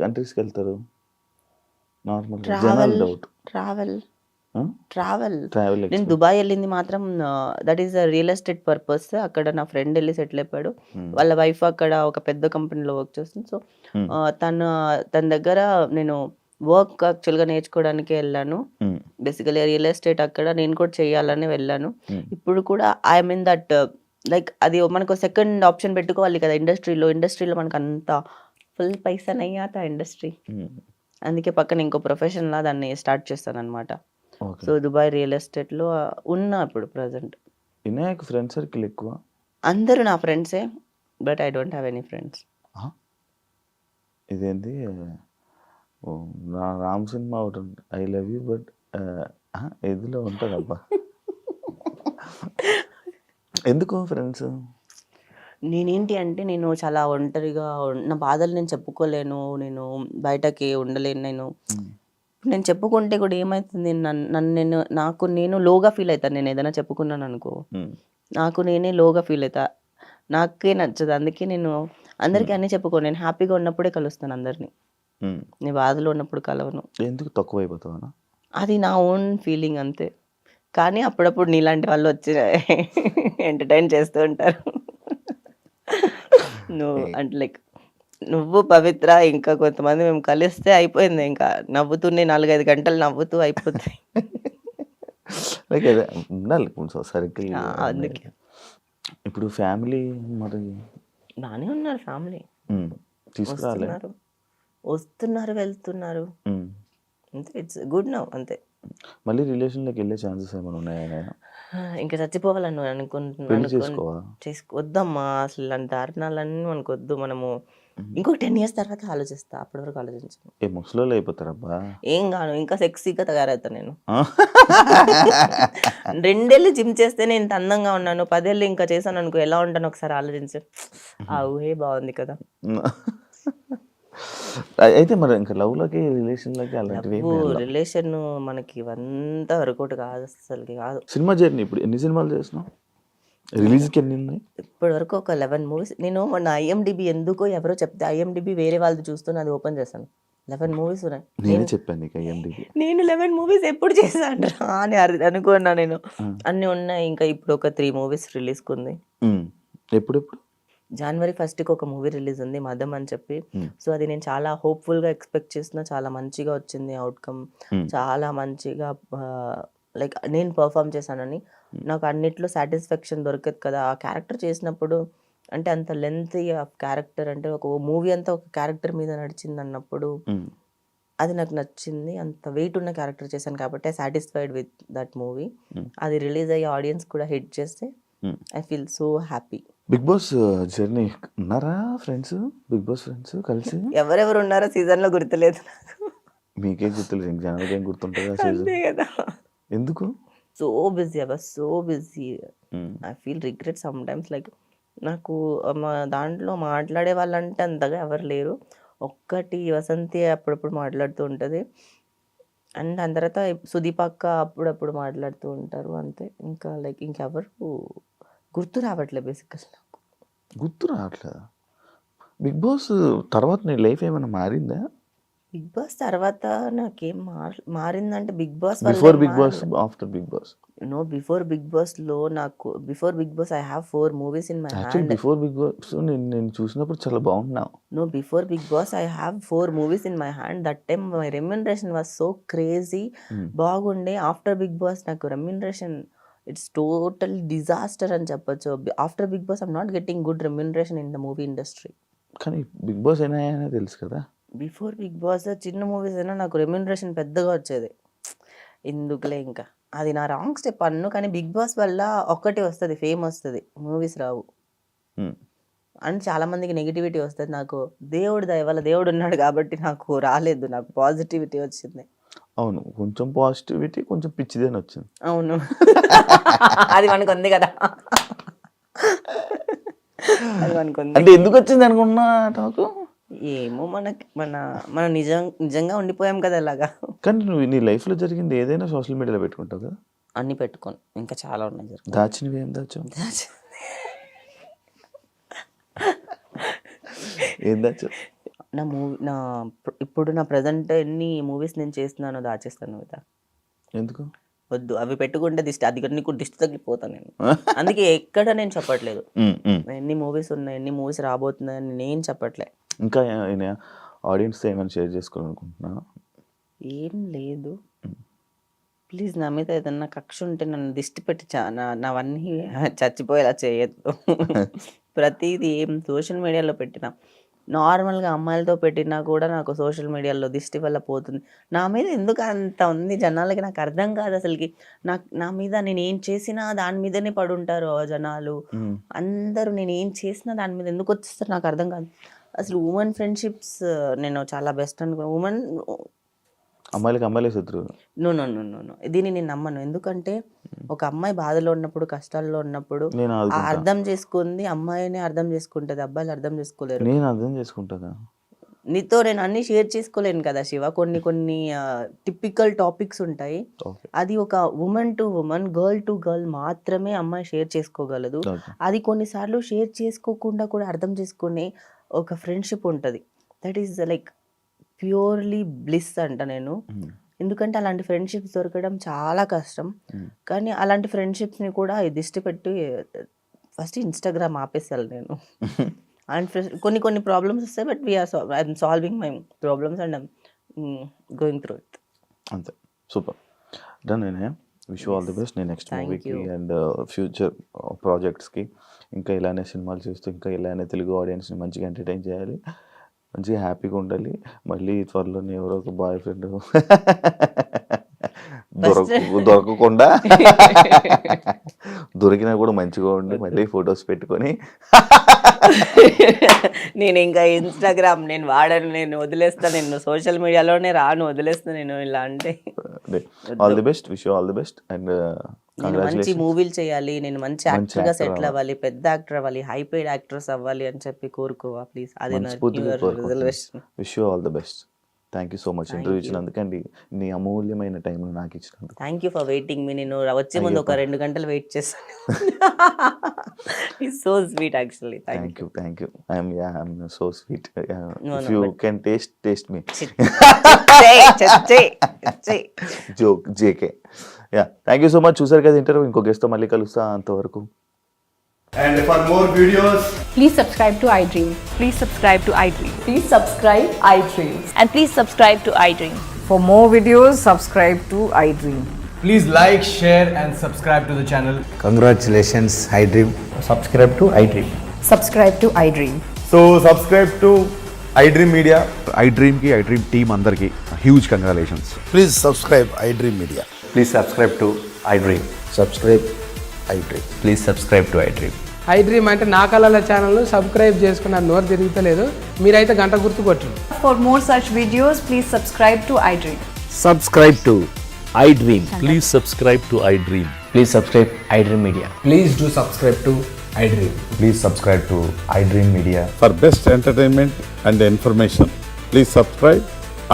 కంట్రీస్కి వెళ్తారు? Normal general doubt. Travel. Travel నేను దుబాయ్ వెళ్ళింది మాత్రం that is real estate purpose. అక్కడ నా ఫ్రెండ్ వెళ్ళి సెటిల్ అయిపోయాడు. వాళ్ళ వైఫ్ అక్కడ ఒక పెద్ద కంపెనీలో వర్క్ చేస్తుంది. సో తన దగ్గర నేను వర్క్ యాక్చువల్గా నేర్చుకోవడానికి వెళ్ళాను. బేసికలీ రియల్ ఎస్టేట్ అక్కడ నేను కూడా చేయాలని వెళ్ళాను. ఇప్పుడు కూడా ఐ మీన్ దట్ లైక్ అది మనకు సెకండ్ ఆప్షన్ పెట్టుకోవాలి కదా ఇండస్ట్రీలో మనకు అంత ఫుల్ పైసా నయ్యాత ఇండస్ట్రీ. అందుకే పక్కన ఇంకో ప్రొఫెషన్ లా దాన్ని స్టార్ట్ చేస్తాను అనమాట. సో దుబాయ్ రియల్ ఎస్టేట్లో ఉన్నా ఇప్పుడు ప్రజెంట్. వినాయక్ ఫ్రెండ్ సర్కిల్ ఎక్కువ? అందరూ నా ఫ్రెండ్సే. But I don't have any friends. ఇదేంటి ఓ, నా రామ్ సినిమా ఒకటి ఉంది, ఐ లవ్ యూ బట్ ఎదిలో ఉంటుందబ్బా. ఎందుకు ఫ్రెండ్స్? నేనేంటి అంటే నేను చాలా ఒంటరిగా నా బాధలు నేను చెప్పుకోలేను, నేను బయటకి ఉండలేను. నేను చెప్పుకుంటే కూడా ఏమవుతుంది, నాకు నేను లోగా ఫీల్ అవుతాను. నేను ఏదైనా చెప్పుకున్నాను అనుకో, నాకు నేనే లోగా ఫీల్ అవుతా, నాకే నచ్చదు. అందుకే నేను అందరికీ అన్నీ చెప్పుకోను. నేను హ్యాపీగా ఉన్నప్పుడే కలుస్తాను అందరినీ, నీ బాధలో ఉన్నప్పుడు కలవను. ఎందుకు తక్కువ అయిపోతావా? అది నా ఓన్ ఫీలింగ్ అంతే. కానీ అప్పుడప్పుడు నీలాంటి వాళ్ళు వచ్చి ఎంటర్టైన్ చేస్తూ ఉంటారు. నువ్వు అంటే లైక్ నువ్వు పవిత్ర ఇంకా కొంతమంది మేము కలిస్తే అయిపోయింది. ఇంకా నవ్వుతూనే 4-5 గంటలు నవ్వుతూ అయిపోతాయి. లైక్ అదే ఉండాలి కొంచెం సర్కిల్. అందుకే ఇప్పుడు ఫ్యామిలీ మరి బాగానే ఉన్నారు. ఫ్యామిలీ తీసుకురాలే? వస్తున్నారు వెళ్తున్నారు అంతే. ఇట్స్ గుడ్ నౌ అంతే. మళ్ళీ రిలేషన్లోకి వెళ్ళే ఛాన్సెస్ ఏమైనా ఉన్నాయా? ఇంకా చచ్చిపోవాలని పెళ్లి అనుకుంటున్నాను. చేసుకోవా? వద్దమ్మా, అసలు ఇలాంటి దారుణాలన్నీ మనకు వద్దు. మనము ఇంకొక 10 years తర్వాత ఆలోచిస్తా, అప్పటి వరకు ఆలోచించను. ఏ ముసలోళ్ళు అయిపోతారబ్బా. ఏం గాను, ఇంకా సెక్సీగా తయారవుతాను నేను. 2 ఏళ్ళు జిమ్ చేస్తే నేను ఇంత అందంగా ఉన్నాను, 10 ఏళ్ళు ఇంకా చేశాను అనుకో ఎలా ఉంటాను ఒకసారి ఆలోచించు. ఆ ఊహే బాగుంది కదా. అయితే మరి ఇంకా లవ్లోకి రిలేషన్లోకి అలాంటివి రిలేషన్ మనకి ఇవంతా వర్కౌట్ కాదు, అసలుకి కాదు. సినిమా జర్నీ ఇప్పుడు ఎన్ని సినిమాలు చేసినావు? రిలీజ్కి ఎన్ని ఉన్నాయి? ఇప్పటి వరకు ఒక 11 మూవీస్. నేను మొన్న IMDb ఎందుకో ఎవరో చెప్తే IMDb వేరే వాళ్ళది చూస్తూ అది ఓపెన్ చేశాను. 11 మూవీస్ ఉన్నాయి. నేనే చెప్పాను నీకు IMDb. నేను 11 మూవీస్ ఎప్పుడు చేశాను రా అని అనుకున్నా నేను. అన్నీ ఉన్నాయి. ఇంకా ఇప్పుడు ఒక 3 మూవీస్ రిలీజ్కి ఉంది. ఎప్పుడెప్పుడు? January 1st ఒక మూవీ రిలీజ్ ఉంది, మదం అని చెప్పి. సో అది నేను చాలా హోప్ఫుల్గా ఎక్స్పెక్ట్ చేస్తున్నా. చాలా మంచిగా వచ్చింది అవుట్కమ్. చాలా మంచిగా లైక్ నేను పర్ఫామ్ చేశానని నాకు అన్నిట్లో సాటిస్ఫాక్షన్ దొరకదు కదా. ఆ క్యారెక్టర్ చేసినప్పుడు అంటే అంత లెంత్ క్యారెక్టర్ అంటే ఒక మూవీ అంతా ఒక క్యారెక్టర్ మీద నడిచింది అన్నప్పుడు అది నాకు నచ్చింది. అంత వెయిట్ ఉన్న క్యారెక్టర్ చేశాను కాబట్టి సాటిస్ఫైడ్ విత్ దట్ మూవీ. అది రిలీజ్ అయ్యి ఆడియన్స్ కూడా హిట్ చేస్తే I feel so happy. Bigg Boss journey ఉన్నారా ఫ్రెండ్స్? బిగ్ బాస్ ఫ్రెండ్స్ కలిసి ఎవరెవరు ఉన్నారో సీజన్లో గుర్తులేదు నాకు. మీకేం గుర్తులేదు, జనాలకి ఏం గుర్తుంటుందా సీజన్? అంతే కదా. ఎందుకు? So busy, I was so busy. I feel regret some times. Like నాకు మా దాంట్లో మాట్లాడే వాళ్ళంటే అంతగా ఎవరు లేరు. ఒక్కటి వసంతి అప్పుడప్పుడు మాట్లాడుతూ ఉంటుంది, అండ్ దాని తర్వాత సుదీప్ అక్క అప్పుడప్పుడు మాట్లాడుతూ ఉంటారు అంతే. ఇంకా లైక్ ఇంకెవరు గుర్తు రావట్లేదు బేసికల్. నాకు గుర్తు రావట్లేదా? బిగ్ బాస్ తర్వాత నీ లైఫ్ ఏమైనా మారిందా? బిగ్ బాస్ తర్వాత నాకేం మారిందంటే Bigg Boss before Bigg Boss, after Bigg Boss? No, before Bigg బాస్లో నాకు before Bigg Boss I have 4 movies in my hand. Before Bigg Boss నేను చూసినప్పుడు చాలా బాగున్నావు. No, before Bigg Boss I have 4 movies in my hand. That time my remuneration was so crazy, బాగుండే. ఆఫ్టర్ బిగ్ బాస్ నాకు రెమ్యునరేషన్ ఇట్స్ టోటల్ డిజాస్టర్ అని చెప్పొచ్చు. After Bigg Boss I'm not getting good remuneration in the movie industry. కానీ big boss అయినా తెలుసు కదా. Before Bigg boss చిన్న movies అయినా నాకు రెమ్యునరేషన్ పెద్దగా వచ్చేది. ఎందుకులే ఇంకా అది నా రాంగ్ స్టెప్ అన్ను. కానీ బిగ్ బాస్ వల్ల ఒక్కటి వస్తుంది, ఫేమ్ వస్తుంది, మూవీస్ రావు. అండ్ చాలా మందికి నెగిటివిటీ వస్తుంది. నాకు దేవుడి దయ వల్ల దేవుడు ఉన్నాడు కాబట్టి నాకు రాలేదు, నాకు పాజిటివిటీ వచ్చింది. అవును, కొంచెం పాజిటివిటీ, కొంచెం పిచ్చిదేని వచ్చింది. అవును, అది మనకు ఉంది కదా. అది మనకు ఉంది. అంటే ఎందుకు వచ్చింది అనుకున్నా నాకు. ఏమో మనకి మన నిజంగా ఉండిపోయాం కదా అలాగా. కానీ నువ్వు నీ లైఫ్లో జరిగింది ఏదైనా సోషల్ మీడియాలో పెట్టుకుంటావు కదా. అన్ని పెట్టుకోను, ఇంకా చాలా ఉన్నాయి. దాచినవి ఏం దాచావు? ఏం దాచావు? ఇప్పుడు నా ప్రజెంట్ ఎన్ని మూవీస్ నేను చేస్తున్నానో దాచేస్తాను కదా. ఎందుకు? వద్దు, అవి పెట్టుకుంటే దిష్టి, అది నీకు దిష్టి తగ్గిపోతాను నేను. అందుకే ఎక్కడ నేను చెప్పట్లేదు ఎన్ని మూవీస్ ఉన్నాయి, ఎన్ని మూవీస్ రాబోతున్నాయని నేను చెప్పట్లే. ఇంకా ఆడియన్స్తో ఏమైనా షేర్ చేసుకోవాలనుకుంటున్నా? ఏం లేదు, ప్లీజ్ నా మీద ఏదన్నా కక్ష ఉంటే నన్ను దిష్టి పెట్టి నావన్నీ చచ్చిపోయేలా చేయొద్దు. ప్రతిదీ ఏం సోషల్ మీడియాలో పెట్టినా నార్మల్గా అమ్మాయిలతో పెట్టినా కూడా నాకు సోషల్ మీడియాలో దిష్టి వల్ల పోతుంది. నా మీద ఎందుకు అంత ఉంది జనాలకి నాకు అర్థం కాదు అసలుకి. నా మీద నేను ఏం చేసినా దాని మీదనే పడుంటారు ఆ జనాలు. అందరూ నేను ఏం చేసినా దాని మీద ఎందుకు వచ్చేస్తారు నాకు అర్థం కాదు. అసలు ఉమెన్ ఫ్రెండ్షిప్స్ నేను చాలా బెస్ట్ అనుకున్నాను. ఉమెన్ అమ్మాయిలకి అమ్మాయిలే శత్రువు. No no no no no దీన్ని నేను నమ్మను. ఎందుకంటే ఒక అమ్మాయి బాధలో ఉన్నప్పుడు కష్టాల్లో ఉన్నప్పుడు నేను ఆ అర్థం చేసుకుంది అమ్మాయిని అర్థం చేసుకుంటది, అబ్బాయిలు అర్థం చేసుకోలేరు. నేను అర్థం చేసుకుంటానా? నీతో నేను అన్ని షేర్ చేసుకోలేను కదా శివ. కొన్ని టిపికల్ టాపిక్స్ ఉంటాయి. అది ఒక women to women, girl to girl మాత్రమే అమ్మాయి షేర్ చేసుకోగలదు. అది కొన్నిసార్లు షేర్ చేసుకోకుండా కూడా అర్థం చేసుకునే ఒక ఫ్రెండ్షిప్ ఉంటుంది. That is like purely bliss అంట నేను. ఎందుకంటే అలాంటి ఫ్రెండ్షిప్స్ దొరకడం చాలా కష్టం. కానీ అలాంటి ఫ్రెండ్షిప్స్ని కూడా దిష్టి పెట్టి ఫస్ట్ ఇన్స్టాగ్రామ్ ఆపేసాను నేను. అండ్ కొన్ని ప్రాబ్లమ్స్ వస్తాయి, but I'm solving my problems and I'm going through it. అంతే. Super done. నేనే విష్ ఆల్ ది బెస్ట్. నేను నెక్స్ట్ మూవీకి అండ్ ఫ్యూచర్ ప్రాజెక్ట్స్కి ఇంకా ఇలానే సినిమాలు చేస్తూ ఇంకా ఇలానే తెలుగు ఆడియన్స్ని మంచిగా ఎంటర్టైన్ చేయాలి, మంచిగా హ్యాపీగా ఉండాలి. మళ్ళీ త్వరలోనే ఎవరో ఒక బాయ్ ఫ్రెండ్ దొరకకుండా దొరికినా కూడా మంచిగా ఉండి మళ్ళీ ఫొటోస్ పెట్టుకొని నేను ఇంకా ఇన్స్టాగ్రామ్ నేను వాడను, నేను వదిలేస్తాను, నేను సోషల్ మీడియాలోనే రాను, వదిలేస్తాను నేను ఇలా అంటే. All the best, wish you all the best and నేను మంచి మూవీలు చేయాలి, నేను మంచి యాక్టర్ గా సెటిల్ అవ్వాలి, పెద్ద యాక్టర్ అవ్వాలి, హై పెయిడ్ యాక్ట్రెస్ అవ్వాలి అని చెప్పి కోరుకోవా ప్లీజ్. అదే నా reservation. Wish you all the best. Thank you so much interview ఇచ్చినందుకండి, నీ అమూల్యమైన టైం నాకు ఇచ్చినందుకు. Thank you for waiting me. నేను వచ్చే ముందు ఒక 2 గంటలు వెయిట్ చేస్తాను. It's so sweet actually. Thank you. I'm so sweet. If you can taste me. Joke JK. Yeah, thank you so much. చూసారు కదా ఇంటర్వ్యూ. ఇంకో గెస్ట్తో మళ్ళీ కలుస్తా. అంతవరకు. And for more videos, please subscribe to iDream. Please subscribe to iDream. Please subscribe iDream. And please subscribe to iDream. For more videos, subscribe to iDream. please like, share and subscribe to the channel. Congratulations, iDream. Subscribe to iDream. Subscribe to iDream. So subscribe to iDream Media. iDream ki iDream team andarki huge congratulations. Please subscribe iDream Media. Please subscribe to iDream. Subscribe iDream. Please subscribe to iDream. iDream అంటే నా కళల channel subscribe చేసుకున్న నోరు తిరుగుతలేదు, మీరైతే గంట గుర్తు కొట్టండి. For more such videos, please subscribe to iDream. Subscribe to iDream. Please subscribe to iDream. Please subscribe iDream Media. Please do subscribe to iDream. Please subscribe to iDream Media. For best entertainment and information, please subscribe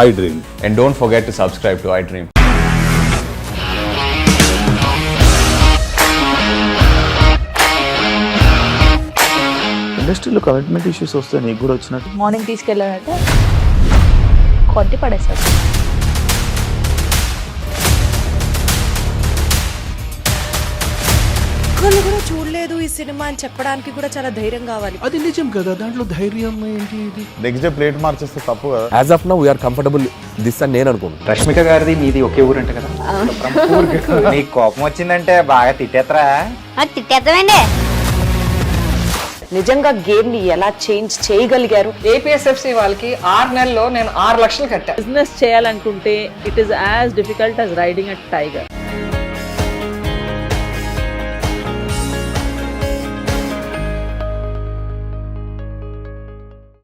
iDream. And don't forget to subscribe to iDream. ఇండస్ట్రీలో commitment issues వస్తే నీకు కూడా వచ్చినట్టు. Morning తీసుకెళ్ళాలంటే కొట్టి పడేస్తారు. ఒక్కళ్ళు కూడా చూడలేదు ఈ సినిమా అని చెప్పడానికి కూడా చాలా ధైర్యం కావాలి. అది నిజం కదా, దాంట్లో ధైర్యం ఏంటి? ఇది నెక్స్ట్ డే ప్లేట్ మార్చేస్తే తప్పు కదా. As of now we are comfortable this అని నేను అనుకుంటున్నాను. రష్మిక గారిది మీది ఒకే ఊరంట కదా. నీకు కోపం వచ్చిందంటే బాగా తిట్టేత్తరా? తిట్టేద్దామండి. నిజంగా గేమ్ ని ఎలా చేంజ్ చేయగలిగారు? APSFC వాళ్ళకి 6 నెలల్లో నేను 6 లక్షలు కట్టా. బిజినెస్ చేయాలనుకుంటే it is as difficult as riding a tiger.